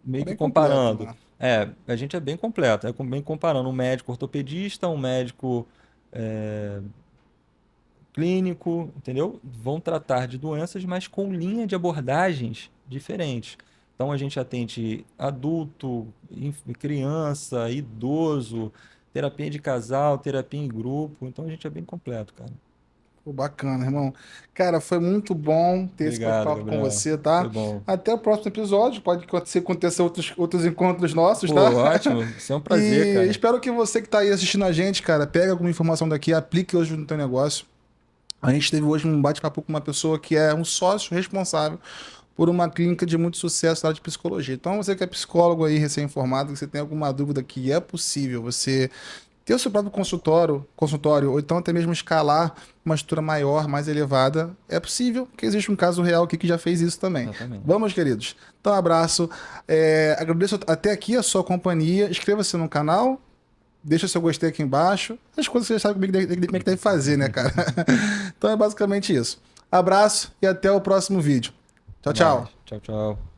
meio que bem completo, comparando. né? A gente é bem completo, bem comparando um médico ortopedista, um médico é, clínico, entendeu? Vão tratar de doenças, mas com linha de abordagens diferentes. Então a gente atende adulto, criança, idoso, terapia de casal, terapia em grupo. Então a gente é bem completo, cara. Pô, bacana, irmão. Cara, foi muito bom ter esse Obrigado, bate-papo com Gabriel. você, Foi tá? bom. Até o próximo episódio. Pode acontecer outros encontros nossos, tá? Pô, ótimo. Isso é um prazer, E cara. espero que você que tá aí assistindo a gente, cara, pegue alguma informação daqui, aplique hoje no teu negócio. A gente teve hoje um bate-papo com uma pessoa que é um sócio responsável por uma clínica de muito sucesso na área de psicologia. Então, você que é psicólogo aí, recém-formado, que você tem alguma dúvida que é possível você ter o seu próprio consultório, ou então até mesmo escalar uma estrutura maior, mais elevada, é possível, porque existe um caso real aqui que já fez isso também. Exatamente. Vamos, queridos. Então, abraço. Agradeço até aqui a sua companhia. Inscreva-se no canal. Deixa seu gostei aqui embaixo. As coisas que você sabe como é que deve fazer, né, cara? Então é basicamente isso. Abraço e até o próximo vídeo. Tchau, Até mais. tchau. Tchau, tchau.